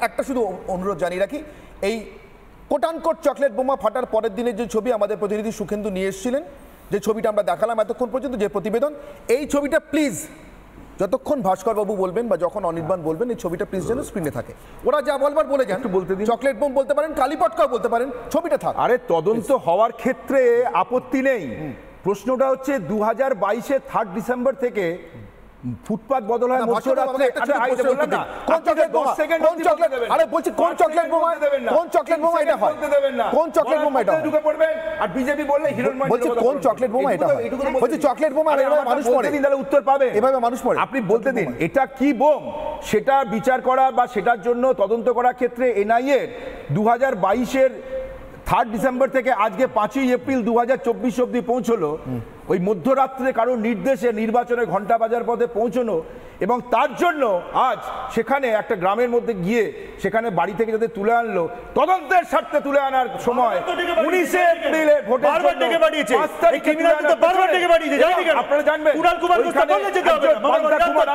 একটা শুধু অনুরোধ জানিয়ে রাখি। এই কোটানকোট চকলেট বোমা ফাটার পরের দিনের যে ছবি আমাদের প্রতিনিধি সুখেন্দু নিয়ে এসেছিলেন, যে ছবিটা আমরা দেখালাম এতক্ষণ পর্যন্ত, যে প্রতিবেদন, এই ছবিটা প্লিজ যতক্ষণ ভাস্কর বাবু বলবেন বা যখন অনির্বাণ বলবেন এই ছবিটা প্লিজ যেন স্ক্রিনে থাকে। ওরা যা বলবার বলে যান, বলতে দিন। চকলেট বোম বলতে পারেন, কালীপটকাও বলতে পারেন, ছবিটা থাক। আরে তদন্ত হওয়ার ক্ষেত্রে আপত্তি নেই, প্রশ্নটা হচ্ছে 2022-এর 3 ডিসেম্বর থেকে ফুটপাত বদল হয় মধ্যরাত্রে। বললাম না কোন চকলেট বোমা, কোন চকলেট, আরে বলছি কোন চকলেট বোমা, কোন চকলেট বোমা এটা হয়, কোন চকলেট বোমা এটা ঢুকে পড়বেন। আর বিজেপি বললে হিরোইন বলছি কোন চকলেট বোমা এটা হয়, বলছি চকলেট বোমা এভাবে মানুষ পড়ে, তাহলে উত্তর পাবে, এভাবে মানুষ পড়ে। আপনি বলতে দিন এটা কি বোম, সেটা বিচার করা বা সেটার জন্য তদন্ত করার ক্ষেত্রে এনআইএ 2022-এর 3 ডিসেম্বর থেকে আজকে 5 এপ্রিল 2024 অব্দি পৌঁছলো। ওই মধ্যরাত্রে কারোর নির্দেশে নির্বাচনের ঘন্টা বাজার পথে পৌঁছনো, এবং তার জন্য আজ সেখানে একটা গ্রামের মধ্যে গিয়ে সেখানে বাড়ি থেকে যাদের তুলে আনলো, তদন্তের স্বার্থে তুলে আনার সময় 19 এপ্রিলে ভোটের জন্য আপনারা জানবেন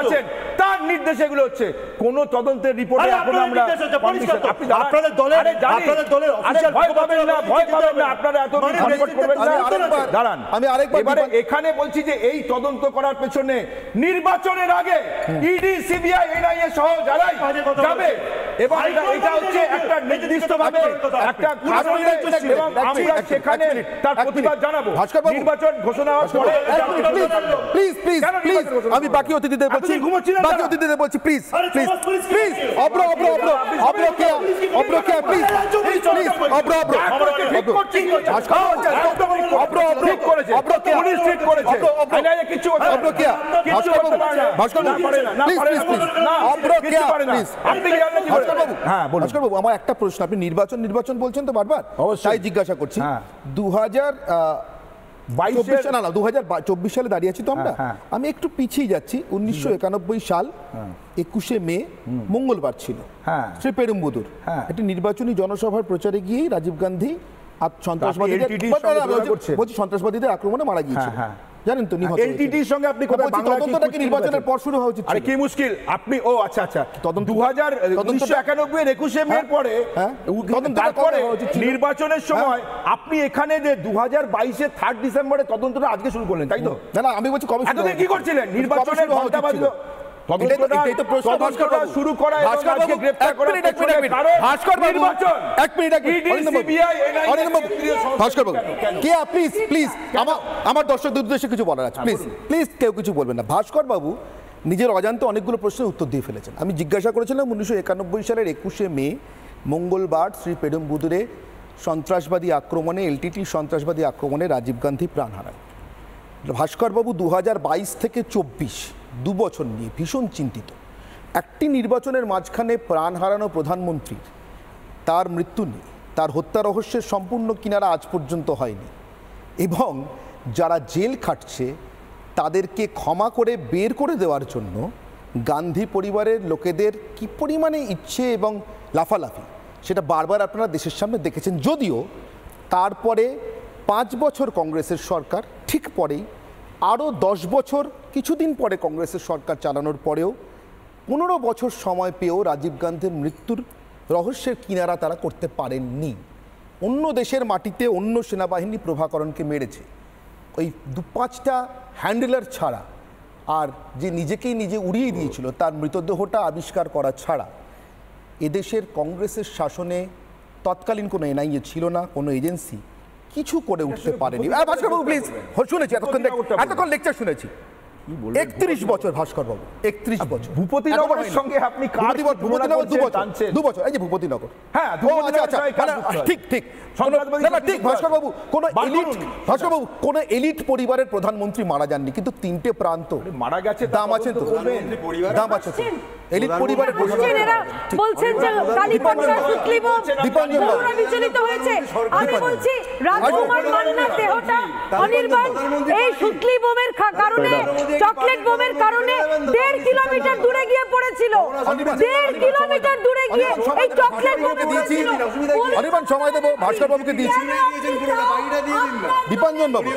আছেন, তার নির্দেশে এগুলো হচ্ছে। কোন তদন্তের রিপোর্টে এখন আমরা আপনাদের দলের ভয় পাবেন না, ভয় পাবেন না, আপনারা এত দাঁড়ান। আমি আরেকবার এখানে বলছি যে এই তদন্ত করার পেছনে নির্বাচনের আগে ইডি, সিবিআই, এনআইএ সহ যারাই যাবে, এবং এটা হচ্ছে একটা নির্দিষ্টভাবে একটা এবং আমরা সেখানে তার প্রতিবাদ জানাবো। নির্বাচন ঘোষণা হওয়ার পরে প্লিজ প্লিজ প্লিজ আমি বাকি অতিথিদের বলছি, বাকি অতিথিদের বলছি প্লিজ প্লিজ প্লিজ অব্র অব্র অব্র অব্র কে অব্র কে প্লিজ প্লিজ অব্র অব্র ঠিক করছি, অব্র অব্র ঠিক করেছে, অব্র কে পুলিশ ঠিক করেছে, এনআইএ কিছু অব্র কে ভাস্কর বাবু প্লিজ প্লিজ প্লিজ অব্র কে প্লিজ আপনি কি জানেন ভাস্কর বাবু? হ্যাঁ বলুন। ভাস্কর বাবু আমার একটা প্রশ্ন, আপনি নির্বাচন নির্বাচন বলছেন তো বারবার, তাই জিজ্ঞাসা করছি। 2024 সালে দাঁড়িয়ে আছি তো আমরা, আমি একটু পিছিয়ে যাচ্ছি। 1991 সাল 21শে মে মঙ্গলবার ছিল, শ্রী পেরুম্বুদুর একটি নির্বাচনী জনসভার প্রচারে গিয়ে রাজীব গান্ধী সন্ত্রাসবাদীদের আক্রমণে মারা গিয়েছিল, জানেন তো? এলটিটির সঙ্গে আপনি কোথায় তদন্তটা কি নির্বাচনের পর শুরু হওয়া উচিত? আরে কি মুশকিল আপনি, ও আচ্ছা আচ্ছা 1991 21শে মে পরে তারপরে নির্বাচনের সময় আপনি এখানে যে 2022-এর 3 ডিসেম্বরে তদন্তটা আজকে শুরু করলেন, তাই তো? না না আমি বলছি কবে এতদিন কি করছিলেন? নির্বাচনের ঘন্টা বাজলো, শুরু করা আজকে গ্রেফতার করা আমার দর্শকদের উদ্দেশ্যে কিছু বলার আছে, প্লিজ প্লিজ কেউ কিছু বলবেন না। ভাস্কর বাবু নিজের অজান্তে অনেকগুলো প্রশ্নের উত্তর দিয়ে ফেলেছেন। আমি জিজ্ঞাসা করেছিলাম 1991 সালের 21শে মে মঙ্গলবার শ্রী পেরুম্বুদুরে সন্ত্রাসবাদী আক্রমণে, এলটিটি সন্ত্রাসবাদী আক্রমণে রাজীব গান্ধী প্রাণ হারান। ভাস্করবাবু 2022 থেকে 24 দু বছর নিয়ে ভীষণ চিন্তিত। একটি নির্বাচনের মাঝখানে প্রাণ হারানো প্রধানমন্ত্রীর তার মৃত্যু নেই, তার হত্যা রহস্যের সম্পূর্ণ কিনারা আজ পর্যন্ত হয়নি, এবং যারা জেল খাটছে তাদেরকে ক্ষমা করে বের করে দেওয়ার জন্য গান্ধী পরিবারের লোকেদের কি পরিমাণে ইচ্ছে এবং লাফালাফি সেটা বারবার আপনারা দেশের সামনে দেখেছেন। যদিও তারপরে 5 বছর কংগ্রেসের সরকার, ঠিক পরেই আরও 10 বছর কিছুদিন পরে কংগ্রেসের সরকার চালানোর পরেও 15 বছর সময় পেয়েও রাজীব গান্ধীর মৃত্যুর রহস্যের কিনারা তারা করতে পারেননি। অন্য দেশের মাটিতে অন্য সেনাবাহিনী প্রভাকরণকে মেরেছে, ওই 2-5টা হ্যান্ডেলার ছাড়া, আর যে নিজেকেই নিজে উড়িয়ে দিয়েছিল তার মৃতদেহটা আবিষ্কার করা ছাড়া এদেশের কংগ্রেসের শাসনে তৎকালীন কোনো এনআইএ ছিল না, কোনো এজেন্সি কিছু করে উঠতে পারেনি। ভাস্করবাবু প্লিজ, শুনেছি এতক্ষণ লেকচার শুনেছি। 31 বছর ভাস্করবাবু, 31 বছর। ভূপতিনগরের সঙ্গে আপনি ভূপতিনগর 2 বছর, এই যে ভূপতিনগর, হ্যাঁ ঠিক ঠিক ঠিক। ভাস্করবাবু কোনো এলিট পরিবারের প্রধানমন্ত্রী মারা যাননি, কিন্তু 3টে প্রান্ত মারা গেছে। দাম আছে তো, দাম আছে তো এলিট পরিবারের বলছেন যে কালীপঞ্চায়েত সুতলি বোম পুরো বিচলিত হয়েছে। আমি বলছি রাজকুমার মান্নার দেহটা অনির্বাণ এই সুতলি বোমের কারণে, চকলেট বোমের কারণে 1.5 কিলোমিটার দূরে গিয়ে পড়েছিল। 1.5 কিলোমিটার দূরে গিয়ে এই চকলেট বোম পড়েছিল। অনির্বাণ সময় দেবো, ভাস্কর বাবুকে দিয়েছি। দীপাঞ্জন বাবু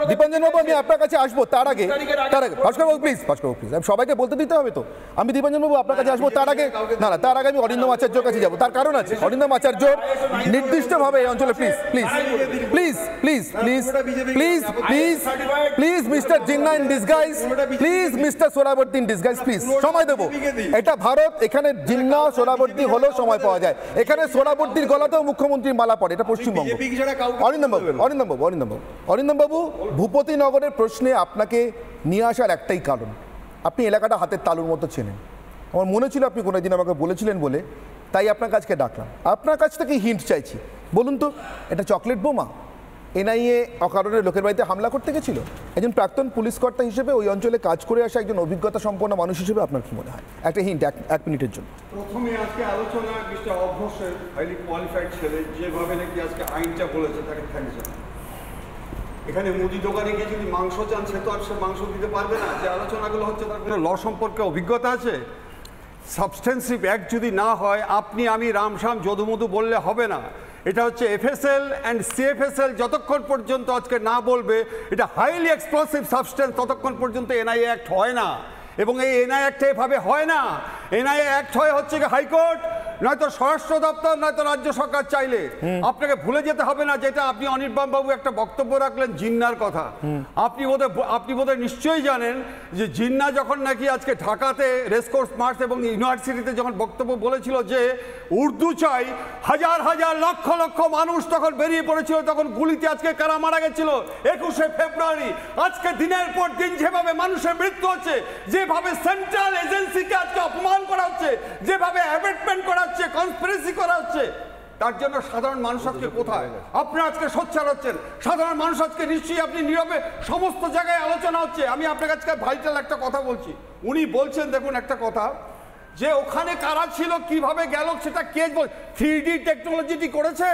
দীপাঞ্জন বাবু আমি আপনার কাছে আসবো, তার আগে ভাস্কর বাবু প্লিজ, ভাস্কর বাবু প্লিজ, সবাইকে বলতে দিতে হবে তো। আমি দীপাঞ্জন বাবু আপনার কাছে আসবো, তার আগে তার আগে আমি অরিন্দম আচার্যর কাছে যাবো, তার কারণ আছে। অরিন্দম আচার্য নির্দিষ্টভাবে এই অঞ্চলে please please please please please please please please mister Jinnah in disguise, please mister Suhrawardy in disguise, please সময় দেবো। এটা ভারত, এখানে জিন্না সোহরাবর্দী হলেও সময় পাওয়া যায়। এখানে সোহরাবর্দীর গলাতেও মুখ্যমন্ত্রী মুখ্যমন্ত্রীর মালা পড়ে, এটা পশ্চিমবঙ্গ। অরিন্দম বাবু, ভূপতিনগরের প্রশ্নে আপনাকে নিয়ে আসার একটাই কারণ, আপনি এলাকাটা হাতের তালুর মতো চেনেন। আমার মনে ছিল আপনি কোনোদিন আমাকে বলেছিলেন বলে তাই আপনার কাছকে ডাকলাম। আপনার কাছ থেকে হিন্ট চাইছি, বলুন তো এটা চকলেট বোমা, এনআইএ অকারণে লোকের বাড়িতে হামলা করতে গেছিল? একজন প্রাক্তন পুলিশ কর্তা হিসেবে, ওই অঞ্চলে কাজ করে আসা একজন অভিজ্ঞতা সম্পন্ন মানুষ হিসেবে আপনার কি মনে হয়? একটা হিন্ট, এক মিনিটের জন্য। প্রথমে আজকে আলোচনা মিস্টার অভ্যসের হাইলি কোয়ালিফাইড ছেলে যেভাবে নাকি আজকে আইনটা বলেছে তাকে থ্যাংকস জানাই। এখানে মুদি দোকানে গিয়ে যদি মাংস চান সে তো আর সে মাংস দিতে পারবে না। যে আলোচনাগুলো হচ্ছে তার কোনো ল সম্পর্কে অভিজ্ঞতা আছে? সাবস্টেন্সিভ অ্যাক্ট যদি না হয় আপনি আমি রামশ্যাম যদুমধু বললে হবে না। এটা হচ্ছে এফএসএল অ্যান্ড সিএফএসএল যতক্ষণ পর্যন্ত আজকে না বলবে এটা হাইলি এক্সপ্লোসিভ সাবস্টেন্স, ততক্ষণ পর্যন্ত এনআইএ অ্যাক্ট হয় না। এবং এই এনআইএ অ্যাক্ট এভাবে হয় না। এনআইএ অ্যাক্ট হয় হচ্ছে হাইকোর্ট, নয়তো স্বরাষ্ট্র দপ্তর, নয়তো রাজ্য সরকার চাইলে। আপনাকে ভুলে যেতে হবে না যেটা আপনি অনির্বাণ বাবু একটা বক্তব্য রাখলেন জিন্নার কথা। আপনি বোধহয় নিশ্চয়ই জানেন যে জিন্না যখন নাকি আজকে ঢাকাতে রেসকোর্স মার্চ এবং ইউনিভার্সিটিতে যখন বক্তব্য বলেছিল যে উর্দু চাই, হাজার হাজার লক্ষ লক্ষ মানুষ তখন বেরিয়ে পড়েছিল, তখন গুলিতে আজকে কারা মারা গেছিল 21শে ফেব্রুয়ারি। আজকে দিনের পর দিন যেভাবে মানুষের মৃত্যু হচ্ছে, যেভাবে সেন্ট্রাল এজেন্সিকে আজকে অপমান করা হচ্ছে, যেভাবে অ্যাবেটমেন্ট করা হচ্ছে, কনস্পিরেসি করা হচ্ছে, তার জন্য সাধারণ মানুষ আজকে কোথায়? আপনারা আজকে সোচ্চার হচ্ছেন, সাধারণ মানুষ আজকে নিশ্চয়ই আপনি নীরবে সমস্ত জায়গায় আলোচনা হচ্ছে। আমি আপনার কাছে ভাইটাল একটা কথা বলছি। উনি বলছেন দেখুন একটা কথা, যে ওখানে কারা ছিল, কিভাবে গেল, সেটা কে 3D টেকনোলজিটি করেছে।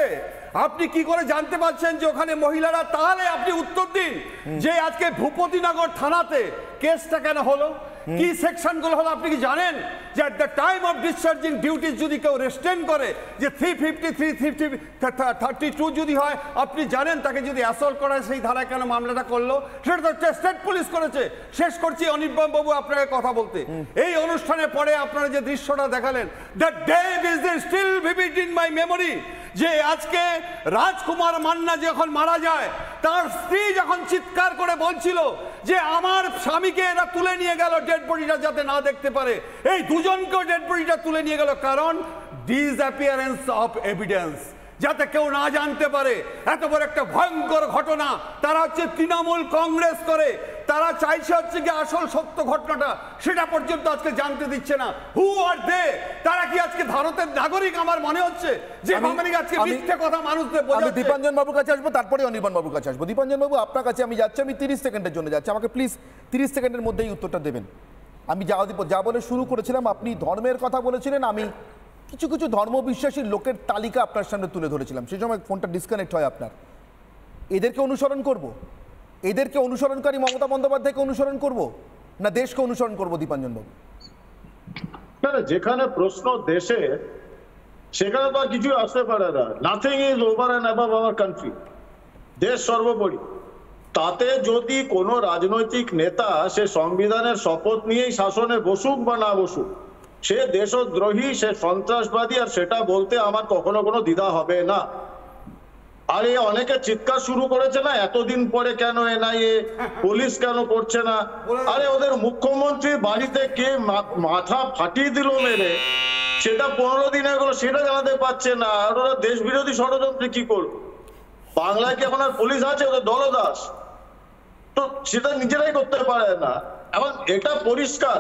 আপনি কি করে জানতে পারছেন যে ওখানে মহিলারা? তাহলে আপনি উত্তর দিন যে আজকে ভূপতিনগর থানাতে কেসটা কেন হলো, কি সেকশনগুলো হলো আপনি কি জানেন? যে at the time of discharging duties যদি কেউ রেস্টেন করে, যে 353, 332 যদি হয়, আপনি জানেন তাকে যদি অ্যাসল্ট করা হয় সেই ধারায় কেন মামলাটা করলো? সেটা তো স্টেট পুলিশ করেছে। শেষ করছি অনির্বাণ বাবু আপনাকে কথা বলতে। এই অনুষ্ঠানের পরে আপনারা যে দৃশ্যটা দেখালেন, the day is still vivid in my memory. যে আজকে রাজকুমার মান্না যখন মারা যায়, তার স্ত্রী যখন চিৎকার করে বলছিল যে আমার স্বামীকে এরা তুলে নিয়ে গেল ডেড বডিটা যাতে না দেখতে পারে, এই দুজনকেও ডেড বডিটা তুলে নিয়ে গেল কারণ ডিসঅ্যাপিয়ারেন্স অফ এভিডেন্স, যাতে কেউ না জানতে পারে। এত বড় একটা ভয়ঙ্কর ঘটনা তারা হচ্ছে তৃণমূল কংগ্রেস করে, তারা চাইছে হচ্ছে কি আসল সত্য ঘটনাটা সেটা পর্যন্ত আজকে জানতে দিচ্ছে না। হু আর দে? তারা কি আজকে ভারতের নাগরিক? আমার মনে হচ্ছে যে আজকে মিথ্যে কথা মানুষদের বোঝাচ্ছে। আমি দীপাঞ্জন বাবুর কাছে আসবো, তারপরে অনির্বাণ বাবুর কাছে আসবো। দীপাঞ্জন বাবু আপনার কাছে আমি যাচ্ছি, আমি 30 সেকেন্ডের জন্য যাচ্ছি, আমাকে প্লিজ 30 সেকেন্ডের মধ্যেই উত্তরটা দেবেন। আমি যা বলে শুরু করেছিলাম, আপনি ধর্মের কথা বলেছিলেন, আমি কিছু কিছু ধর্মবিশ্বাসী লোকের তালিকা আপনার সামনে তুলে ধরেছিলাম, সেই সময় ফোনটা ডিসকানেক্ট হয় আপনার। এদেরকে অনুসরণ করব? এদেরকে অনুসরণকারী মমতা বন্দ্যোপাধ্যায়কে অনুসরণ করব, না দেশকে অনুসরণ করব? দীপাঞ্জন বাবু, যেখানে প্রশ্ন দেশে, সেখানে তো আর কিছু আসতে পারে না। Nothing is over and above our country. দেশ সর্বোপরি। তাতে যদি কোনো রাজনৈতিক নেতা সে সংবিধানের শপথ নিয়েই শাসনে বসুক বা না বসুক, সে দেশদ্রোহী, সে সন্ত্রাসবাদী, আর সেটা বলতে আমার কখনো কোনো দ্বিধা হবে না। আরে অনেকে চিৎকার শুরু করেছে না, এতদিন পরে কেন এনআইএ, পুলিশ কেন করছে না? আরে ওদের মুখ্যমন্ত্রী বাড়িতে কে মাথা ফাটিয়ে দিল মেরে, সেটা 15 দিন এগুলো সেটা জানাতে পারছে না। আর ওরা দেশ বিরোধী ষড়যন্ত্রে কি করবে? বাংলায় কি এখন আর পুলিশ আছে? ওদের দলদাস তো সেটা নিজেরাই করতে পারে না। এখন এটা পরিষ্কার,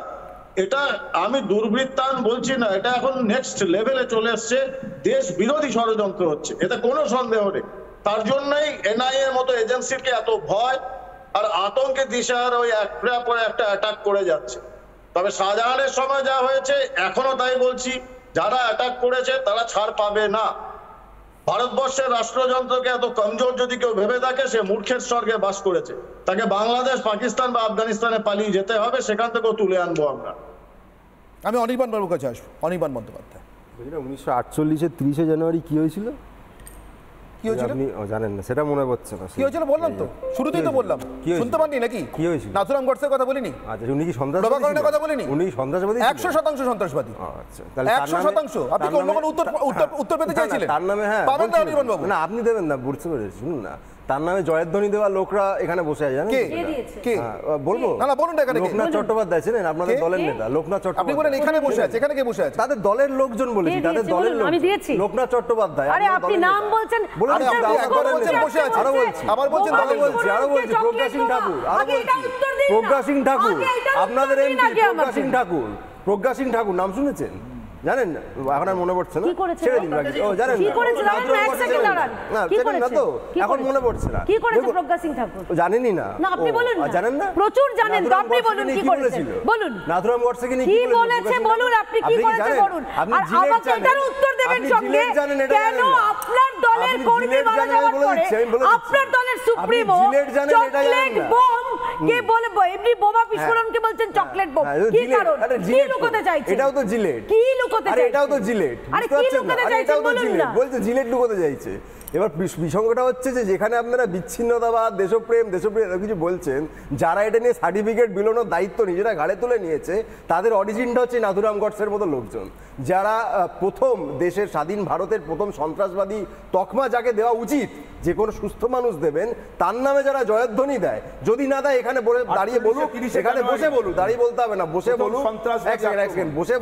এটা আমি দুর্বৃত্তায়ন বলছি না, এটা এখন নেক্সট লেভেলে চলে এসছে, দেশ বিরোধী ষড়যন্ত্র হচ্ছে, এতে কোনো সন্দেহ নেই। তার জন্যই এনআইএ এর মতো এজেন্সিকে এত ভয় আর আতঙ্কে দিশার ওই একটার পর একটা অ্যাটাক করে যাচ্ছে। তবে শাহজাহানের সময় যা হয়েছে, এখনো তাই বলছি, যারা অ্যাটাক করেছে তারা ছাড় পাবে না। ভারতবর্ষের রাষ্ট্রযন্ত্রকে এত কমজোর যদি কেউ ভেবে থাকে, সে মূর্খের স্বর্গে বাস করেছে। তাকে বাংলাদেশ, পাকিস্তান বা আফগানিস্তানে পালিয়ে যেতে হবে, সেখান থেকেও তুলে আনবো আমরা। আমি অনির্বাণ বাবুর কাছে আসবো। অনির্বাণ বন্দ্যোপাধ্যায়, 1948-এর 30শে জানুয়ারি কি হয়েছিল? কি হয়েছিল আপনি জানেন না? সেটা মনে পড়ছে না। কি হয়েছিল বললাম তো, শুরুতেই তো বললাম। শুনতে পাননি নাকি? কি হয়েছিল? নাথুরাম গডসের কথা বলিনি? আচ্ছা, উনি কি সন্ত্রাসবাদী? প্রভাকরণের কথা বলিনি? উনি সন্ত্রাসবাদী, 100% সন্ত্রাসবাদী। আচ্ছা, তাহলে 100%। আপনি অন্য কোনো উত্তর পেতে চাইছিলেন? তার নামে, হ্যাঁ পাবেন না অনির্বাণ বাবু? না, আপনি দেবেন না, বুঝতে পেরেছি। শুনুন না, তার নামে জয়ধ্বনি দেওয়া লোকরা এখানে বসে আছে জানেন? কে? বলবো না বলুন না, এখানে লোকনাথ চট্টোপাধ্যায় ছিলেন আপনাদের দলের নেতা। লোকনাথ আপনি চট্টোপাধ্যায় বলেন এখানে বসে আছে, এখানে কে বসে আছে? তাদের দলের লোকজন বলেছি, তাদের দলের লোক। আমি দিয়েছি। লোকনাথ চট্টোপাধ্যায়। আরে আপনি নাম বলছেন, আরে আপনি একবার বলছেন বসে আছে, আরো বলছি, আবার বলছেন আরো বলছি, আরো বলছি, প্রজ্ঞা সিং ঠাকুর, আরো বলছি, প্রজ্ঞা সিং ঠাকুর, আপনাদের এমপি প্রজ্ঞা সিং ঠাকুর, প্রজ্ঞা সিং ঠাকুর নাম শুনেছেন? জানেন না? এখন আর মনে পড়ছে না, ছেড়ে দিন বাকি। ও জানেন না, না জানেন না তো, এখন মনে পড়ছে না। কি করেছে প্রজ্ঞা সিং ঠাকুর? জানেনই না? না আপনি বলুন না। জানেন না? প্রচুর জানেন তো, আপনি বলুন কি করেছে বলুন। নাথুরাম গডসেকে নিয়ে কি বলেছে বলুন, আপনি কি করেছে বলুন। আর আমাকে এটার উত্তর দেবেন সঙ্গে, কেন আপনার দলের কর্মী মারা যাওয়ার পরে আপনার দলের সুপ্রিমো চকলেট বোম কে বলে, এমনি বোমা বিস্ফোরণকে বলছেন চকলেট বোম, কি কারণ? কি লুকোতে চাইছেন? এটাও তো জিলেট। কি লুকোতে চাইছেন? এটাও তো জিলেট। আরে কি লুকোতে চাইছেন বলুন না। বলছে জিলেট লুকোতে চাইছে। এবার বিসঙ্গটা হচ্ছে যে যেখানে আপনারা বিচ্ছিন্নতাবাদ, দেশপ্রেম কিছু বলছেন, যারা এটা নিয়ে সার্টিফিকেট বিলোনোর দায়িত্ব নিজেরা ঘাড়ে তুলে নিয়েছে, তাদের অরিজিনটা হচ্ছে নাথুরাম গডসের মতো লোকজন, যারা প্রথম দেশের স্বাধীন ভারতের প্রথম সন্ত্রাসবাদী তকমা যাকে দেওয়া উচিত, যে কোনো সুস্থ মানুষ দেবেন, তার নামে যারা জয়ধ্বনি দেয়, যদি না দেয় এখানে দাঁড়িয়ে বলুন, এখানে বসে বলুন, দাঁড়িয়ে বলতে হবে না, বসে বলুন, বসে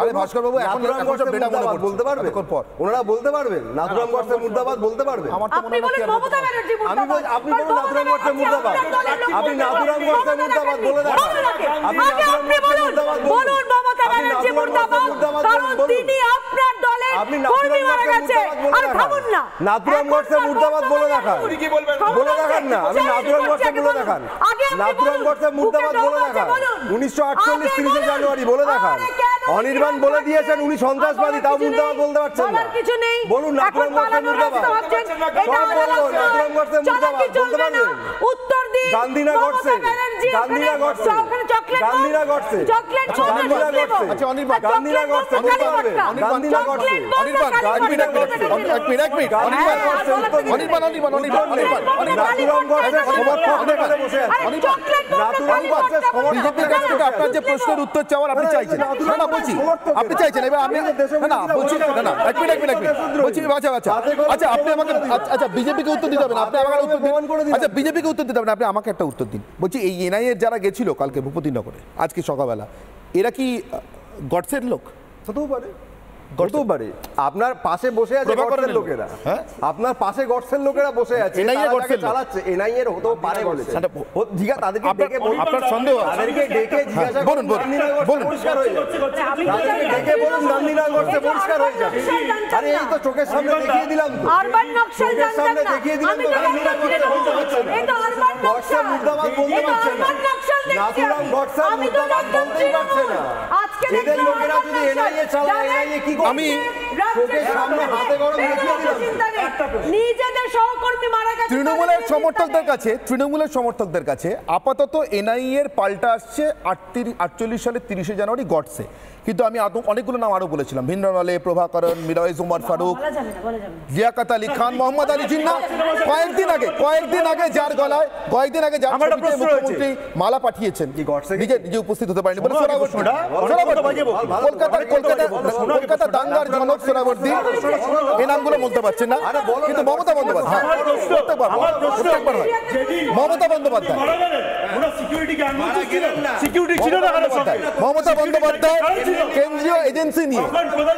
বলতে পারবে, ওনারা বলতে পারবেন নাথুরাম গডসে মুর্দাবাদ বলতে পারবেন। আপনি বলেন মমতা ব্যানার্জি মুর্দাবাদ, আপনি বলুন নাথুরাম গডসে মুর্দাবাদ, আপনি নাথুরাম গডসে মুর্দাবাদ বলে দেখান, আপনি নাথুরাম গডসে মুর্দাবাদ বলুন, মমতা ব্যানার্জি মুর্দাবাদ, কারণ তিনি আপনার দলের কর্মী মারা গেছে। আর থামুন না, নাথুরাম গডসে মুর্দাবাদ বলে দেখান, বলে দেখান না, আমি নাথুরাম গডসে বলে দেখান, নাথুরাম গডসে মুর্দাবাদ বলে দেখান, 1948 30 জানুয়ারি বলে দেখান, অনির্বাণ বলে দিয়েছেন উনি সন্ত্রাসবাদী, তাও মুর্দাবাদ বলতে পারছেন না, কিছু নেই, বলুন নাথুরাম গডসে মুর্দাবাদ, নাথুরাম গডসে মুর্দাবাদ বলতে পারবেন? উত্তর দিন। গান্ধীনা গডসে, গান্ধীনা গডসে, গান্ধীনা গডসে, গান্ধীনা গডসে, আচ্ছা অনির্বাণ, গান্ধীনা গডসে বলতে পারবেন? গান্ধীনা গডসে, অনির্বাণ এক মিনিট, নাথুরাম গডসে সমর্থক বসে আছে, নাথুরাম গডসে সমর্থক আপনার যে প্রশ্নের উত্তর চাওয়ার আপনি চাইছেন, না বলছি আপনি চাইছেন, এবার আমি না বলছি না, এক মিনিট বলছি, আচ্ছা আপনি আমাকে, আচ্ছা বিজেপিকে উত্তর দিতে হবে না, আপনি আমাকে উত্তর দিন, আচ্ছা বিজেপিকে উত্তর দিতে হবে না, আপনি আমাকে একটা উত্তর দিন। বলছি এই এনআইএ যারা গেছিল কালকে ভূপতিনগরে আজকে সকালবেলা, এরা কি গডসের লোক? হতেও পারে, হতেও পারে। আপনার পাশে বসে আছে গডসের লোকেরা, আপনার পাশে গডসের লোকেরা বসে আছে, এনআইএ গডসের চালাচ্ছে, এনআইএ এর হতেও পারে বলেছে। ঠিক আছে, তাদেরকে ডেকে বলুন, আপনার সন্দেহ আছে, তাদেরকে ডেকে জিজ্ঞাসা করুন, বলুন পরিষ্কার হয়ে যাবে, তাদেরকে ডেকে বলুন গান্ধীনা গডসে পরিষ্কার হয়ে যাবে। আরে এই তো চোখের সামনে দেখিয়ে দিলাম তো, আরবান নকশাল চোখের সামনে দেখিয়ে দিলাম তো, গান্ধীনা গডসে বলতে পারছেন না, এটা আরবান গডসে মুর্দাবাদ বলতে পারছেন না, নাথুরাম গডসে মুর্দাবাদ বলতেই পারছে না। এদের লোকেরা যদি এনআইএ চালায়, এনআইএ কি করবে? আমি চোখের সামনে হাতে গরম দেখিয়ে দিলাম। নিজেদের সহকর্মী মারা গেছে, তৃণমূলের সমর্থকদের কাছে আপাতত এনআইএ এর পাল্টা আসছে 48 সালে 30 জানুয়ারি গডসে, কিন্তু আমি অনেকগুলো নাম আরো বলেছিলাম, ভিন্নওয়ালে, প্রভাকরণ, মিরাজ উমর ফারুক, লিয়াকত আলী খান, মোহাম্মদ আলী জিন্না। কয়েকদিন আগে যার গলায় যার মুখ্যমন্ত্রী মালা পাঠিয়েছেন, নিজে উপস্থিত হতে পারেনি বলে কলকাতা দাঙ্গার জনক সোহরাওয়ার্দী, এই নামগুলো বলতে পারছেন না, কিন্তু মমতা বন্দ্যোপাধ্যায় কেন্দ্রীয় এজেন্সি নিয়ে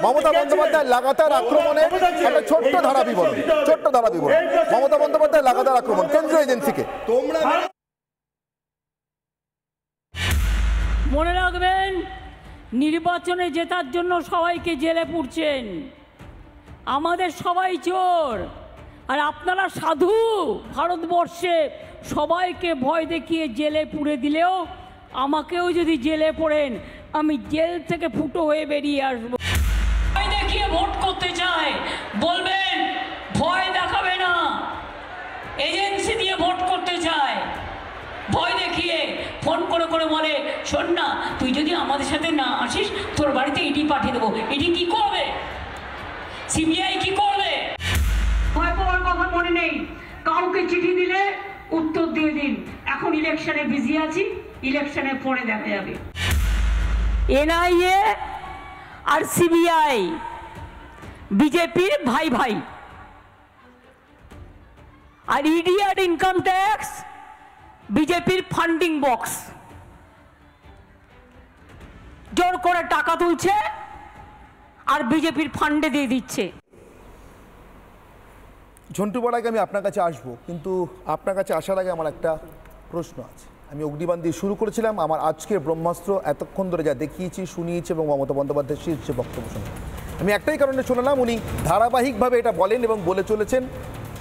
মমতা বন্দ্যোপাধ্যায় লাগাতার আক্রমণে একটা ছোট্ট ধারা বিবরণ, মমতা বন্দ্যোপাধ্যায় লাগাতার আক্রমণ কেন্দ্রীয় এজেন্সিকে। মনে রাখবেন, নির্বাচনে জেতার জন্য সবাইকে জেলে পুরছেন, আমাদের সবাই চোর, আর আপনারা সাধু। ভারতবর্ষে সবাইকে ভয় দেখিয়ে জেলে পুরে দিলেও আমাকেও যদি জেলে পড়েন, আমি জেল থেকে ফুটো হয়ে বেরিয়ে আসবো। ভয় দেখিয়ে ভোট করতে চায়, বলবেন ভয় দেখাবে না, এজেন্সি দিয়ে ভোট করতে চায়, ভয় দেখিয়ে ফোন করে বলে, শোন না, তুই যদি আমাদের সাথে না আসিস তোর বাড়িতে ইডি পাঠিয়ে দেবো। ইডি কি করবে? সিবিআই কি করবে? ভয় পাওয়ার কথা মনে নেই, কাউকে চিঠি দিলে উত্তর দিয়ে দিন, এখন ইলেকশনে বিজি আছি, ইলেকশনের পরে দেখা যাবে। এনআইএ আর সিবিআই বিজেপির ভাই ভাই, আর ইডি আর ইনকাম ট্যাক্স বিজেপির ফান্ডিং বক্স, জোর করে টাকা তুলছে আর বিজেপির ফান্ডে দিয়ে দিচ্ছে। ঝন্টু বড়াইকে আমি আপনার কাছে আসবো, কিন্তু আপনার কাছে আসার আগে আমার একটা প্রশ্ন আছে। আমি অগ্নিবাণ দিয়ে শুরু করেছিলাম, আমার আজকের ব্রহ্মাস্ত্র এতক্ষণ ধরে যা দেখিয়েছি, শুনিয়েছি এবং মমতা বন্দ্যোপাধ্যায়ের শীর্ষ বক্তব্য শুনে আমি একটাই কারণে শুনলাম, উনি ধারাবাহিকভাবে এটা বলেন এবং বলে চলেছেন।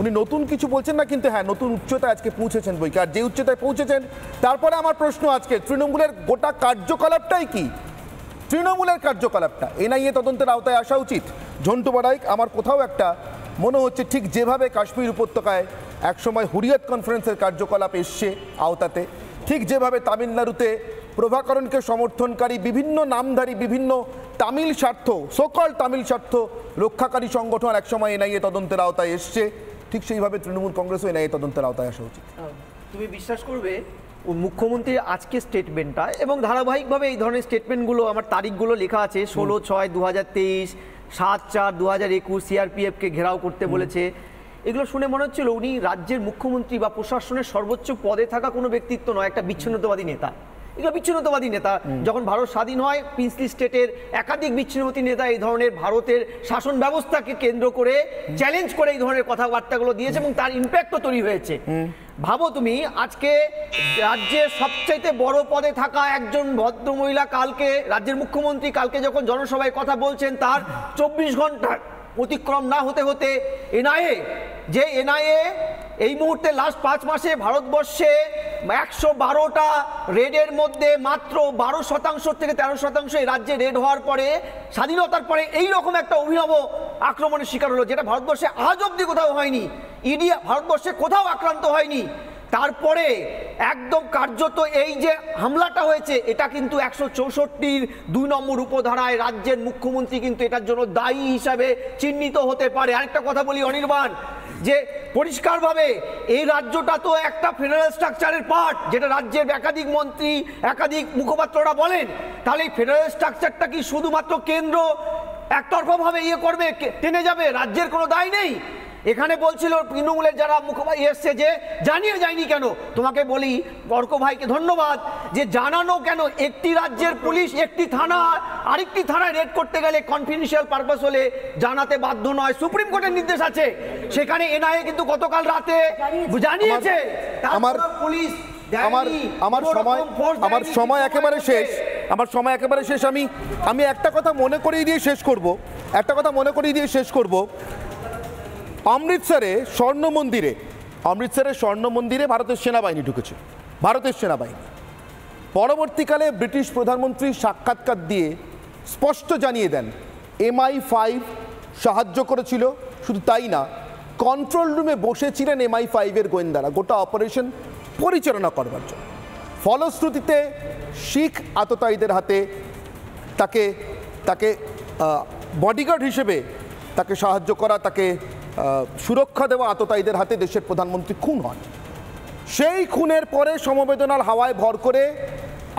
উনি নতুন কিছু বলছেন না, কিন্তু হ্যাঁ নতুন উচ্চতায় আজকে পৌঁছেছেন বইকে। আর যে উচ্চতায় পৌঁছেছেন, তারপরে আমার প্রশ্ন আজকে তৃণমূলের গোটা কার্যকলাপটাই কি? তৃণমূলের কার্যকলাপটা এনআইএ তদন্তের আওতায় আসা উচিত। ঝন্টু বড়াইক, আমার কোথাও একটা মনে হচ্ছে ঠিক যেভাবে কাশ্মীর উপত্যকায় একসময় হুরিয়ত কনফারেন্সের কার্যকলাপ এসছে আওতাতে, ঠিক যেভাবে তামিলনাড়ুতে প্রভাকরণকে সমর্থনকারী বিভিন্ন নামধারী বিভিন্ন তামিল স্বার্থ, সকল তামিল স্বার্থ রক্ষাকারী সংগঠন একসময় এনআইএ তদন্তের আওতায় এসছে, ঠিক সেইভাবে তৃণমূল কংগ্রেসও এনআইএ তদন্তের আওতায় আসা উচিত। তুমি বিশ্বাস করবে মুখ্যমন্ত্রীর আজকে স্টেটমেন্টটা এবং ধারাবাহিকভাবে এই ধরনের স্টেটমেন্টগুলো, আমার তারিখগুলো লেখা আছে, 16/6/2023, 7/4/2021 সিআরপিএফকে ঘেরাও করতে বলেছে। এগুলো শুনে মনে হচ্ছিল উনি রাজ্যের মুখ্যমন্ত্রী বা প্রশাসনের সর্বোচ্চ পদে থাকা কোনো ব্যক্তিত্ব নয়, একটা বিচ্ছিন্নতাবাদী নেতা। এগুলো বিচ্ছিন্নতাবাদী নেতা। যখন ভারত স্বাধীন হয়, প্রিন্সলি স্টেটের একাধিক বিচ্ছিন্নতাবাদী নেতা এই ধরনের ভারতের শাসন ব্যবস্থাকে কেন্দ্র করে চ্যালেঞ্জ করে এই ধরনের কথাবার্তাগুলো দিয়েছে এবং তার ইম্প্যাক্টও তৈরি হয়েছে। ভাবো তুমি, আজকে রাজ্যের সবচাইতে বড় পদে থাকা একজন ভদ্রমহিলা কালকে রাজ্যের মুখ্যমন্ত্রী কালকে যখন জনসভায় কথা বলছেন, তার 24 ঘন্টা অতিক্রম না হতে হতে এনআইএ এই মুহূর্তে লাস্ট 5 মাসে ভারতবর্ষে 112টা রেডের মধ্যে মাত্র 12% থেকে 13% এই রাজ্যে রেড হওয়ার পরে, স্বাধীনতার পরে এইরকম একটা অভিনব আক্রমণের শিকার হলো, যেটা ভারতবর্ষে আজ অব্দি কোথাও হয়নি। ইডি ভারতবর্ষে কোথাও আক্রান্ত হয়নি। তারপরে একদম কার্যত এই যে হামলাটা হয়েছে, এটা কিন্তু 164-র 2 নম্বর উপধারায় রাজ্যের মুখ্যমন্ত্রী কিন্তু এটার জন্য দায়ী হিসাবে চিহ্নিত হতে পারে। আরেকটা কথা বলি অনির্বাণ, যে পরিষ্কারভাবে এই রাজ্যটা তো একটা ফেডারেল স্ট্রাকচারের পার্ট, যেটা রাজ্যের একাধিক মন্ত্রী একাধিক মুখপাত্ররা বলেন। তাহলে এই ফেডারেল স্ট্রাকচারটা কি শুধুমাত্র কেন্দ্র একতরফাভাবে করবে, টেনে যাবে, রাজ্যের কোনো দায় নেই? এখানে বলছিল তৃণমূলের যারা মুখপাত্র এসছে যে জানিয়ে যায়নি কেন। তোমাকে বলি অর্ক ভাইকে ধন্যবাদ যে জানানো কেন। একটি রাজ্যের পুলিশ একটি থানা আরেকটি থানায় রেড করতে গেলে কনফিডেন্সিয়াল পারপাস হলে জানাতে বাধ্য নয়, সুপ্রিম কোর্টের নির্দেশ আছে। সেখানে এনআইএ কিন্তু গতকাল রাতে জানিয়েছে। পুলিশ আমার সময় একেবারে শেষ। আমি একটা কথা মনে করিয়ে দিয়ে শেষ করব। অমৃতসরের স্বর্ণ মন্দিরে ভারতের সেনাবাহিনী ঢুকেছে, পরবর্তীকালে ব্রিটিশ প্রধানমন্ত্রী সাক্ষাৎকার দিয়ে স্পষ্ট জানিয়ে দেন MI5 সাহায্য করেছিল। শুধু তাই না, কন্ট্রোল রুমে বসেছিলেন MI5-এর গোয়েন্দারা গোটা অপারেশন পরিচালনা করবার জন্য। ফলশ্রুতিতে শিখ আততায়ীদের হাতে তাকে বডিগার্ড হিসেবে তাকে সাহায্য করা, তাকে সুরক্ষা দেওয়া আততায়ীদের হাতে দেশের প্রধানমন্ত্রী খুন হন। সেই খুনের পরে সমবেদনার হাওয়ায় ভর করে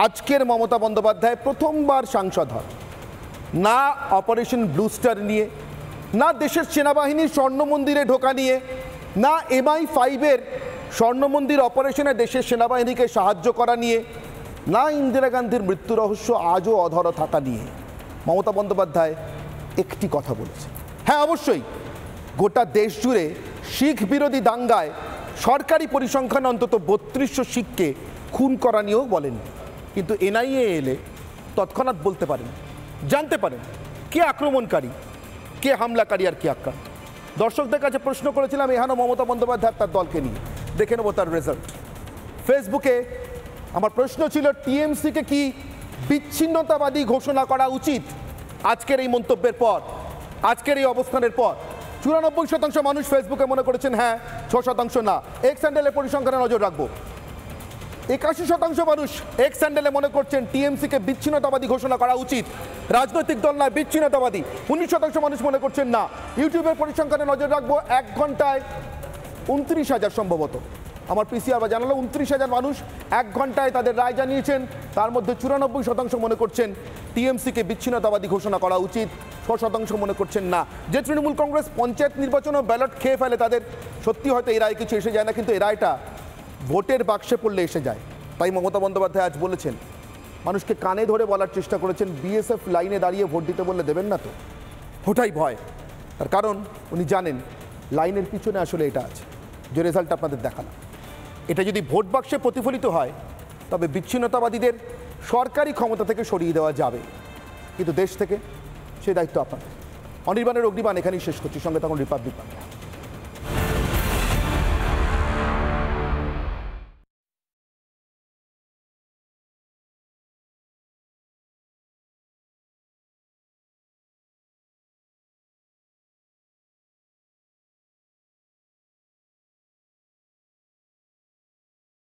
আজকের মমতা বন্দ্যোপাধ্যায় প্রথমবার সাংসদ হন। না অপারেশন ব্লু স্টার নিয়ে, না দেশের সেনাবাহিনীর স্বর্ণ মন্দিরে ঢোকা নিয়ে, না MI5-এর স্বর্ণ মন্দির অপারেশনে দেশের সেনাবাহিনীকে সাহায্য করা নিয়ে, না ইন্দিরা গান্ধীর মৃত্যু রহস্য আজও অধর থাকা নিয়ে মমতা বন্দ্যোপাধ্যায় একটি কথা বলেছে। হ্যাঁ, অবশ্যই গোটা দেশ জুড়ে শিখ বিরোধী দাঙ্গায় সরকারি পরিসংখ্যান অন্তত 3200 শিখকে খুন করা নিয়েও বলেন, কিন্তু এনআইএ এলে তৎক্ষণাৎ বলতে পারেন, জানতে পারেন কে আক্রমণকারী, কে হামলাকারী আর কে আক্রান্ত। দর্শকদের কাছে প্রশ্ন করেছিলাম এখানে মমতা বন্দ্যোপাধ্যায় তার দলকে নিয়ে, দেখে নেব তার রেজাল্ট। ফেসবুকে আমার প্রশ্ন ছিল টিএমসিকে কি বিচ্ছিন্নতাবাদী ঘোষণা করা উচিত আজকের এই মন্তব্যের পর, আজকের এই অবস্থানের পর। 94% মানুষ ফেসবুকে মনে করেছেন হ্যাঁ, 6% না। এক্স হ্যান্ডেলের পরিসংখ্যানে নজর রাখবো। 81% মানুষ এক্স হ্যান্ডেলে মনে করছেন টিএমসিকে বিচ্ছিন্নতাবাদী ঘোষণা করা উচিত, রাজনৈতিক দল নয়, বিচ্ছিন্নতাবাদী। 19% মানুষ মনে করছেন না। ইউটিউবের পরিসংখ্যানে নজর রাখবো। 1 ঘন্টায় 29,000 সম্ভবত আমার পিসিআর বা জানালো 29,000 মানুষ 1 ঘন্টায় তাদের রায় জানিয়েছেন। তার মধ্যে 94% মনে করছেন টিএমসিকে বিচ্ছিন্নতাবাদী ঘোষণা করা উচিত 6% মনে করছেন না। যে তৃণমূল কংগ্রেস পঞ্চায়েত নির্বাচনও ব্যালট খেয়ে ফেলে তাদের সত্যি হয়তো এই রায় কিছু এসে যায় না, কিন্তু এই রায়টা ভোটের বাক্সে পড়লে এসে যায়। তাই মমতা বন্দ্যোপাধ্যায় আজ বলেছেন, মানুষকে কানে ধরে বলার চেষ্টা করেছেন বিএসএফ লাইনে দাঁড়িয়ে ভোট দিতে বললে দেবেন না তো, ওটাই ভয়। তার কারণ উনি জানেন লাইনের পিছনে আসলে এটা আছে যে রেজাল্ট আপনাদের দেখালাম। এটা যদি ভোট বাক্সে প্রতিফলিত হয় তবে বিচ্ছিন্নতাবাদীদের সরকারি ক্ষমতা থেকে সরিয়ে দেওয়া যাবে, কিন্তু দেশ থেকে সেই দায়িত্ব আপনাদের। অনির্বাণের অগ্নিবাণ এখানেই শেষ করছি, সঙ্গে তখন রিপাবলিক বাংলা।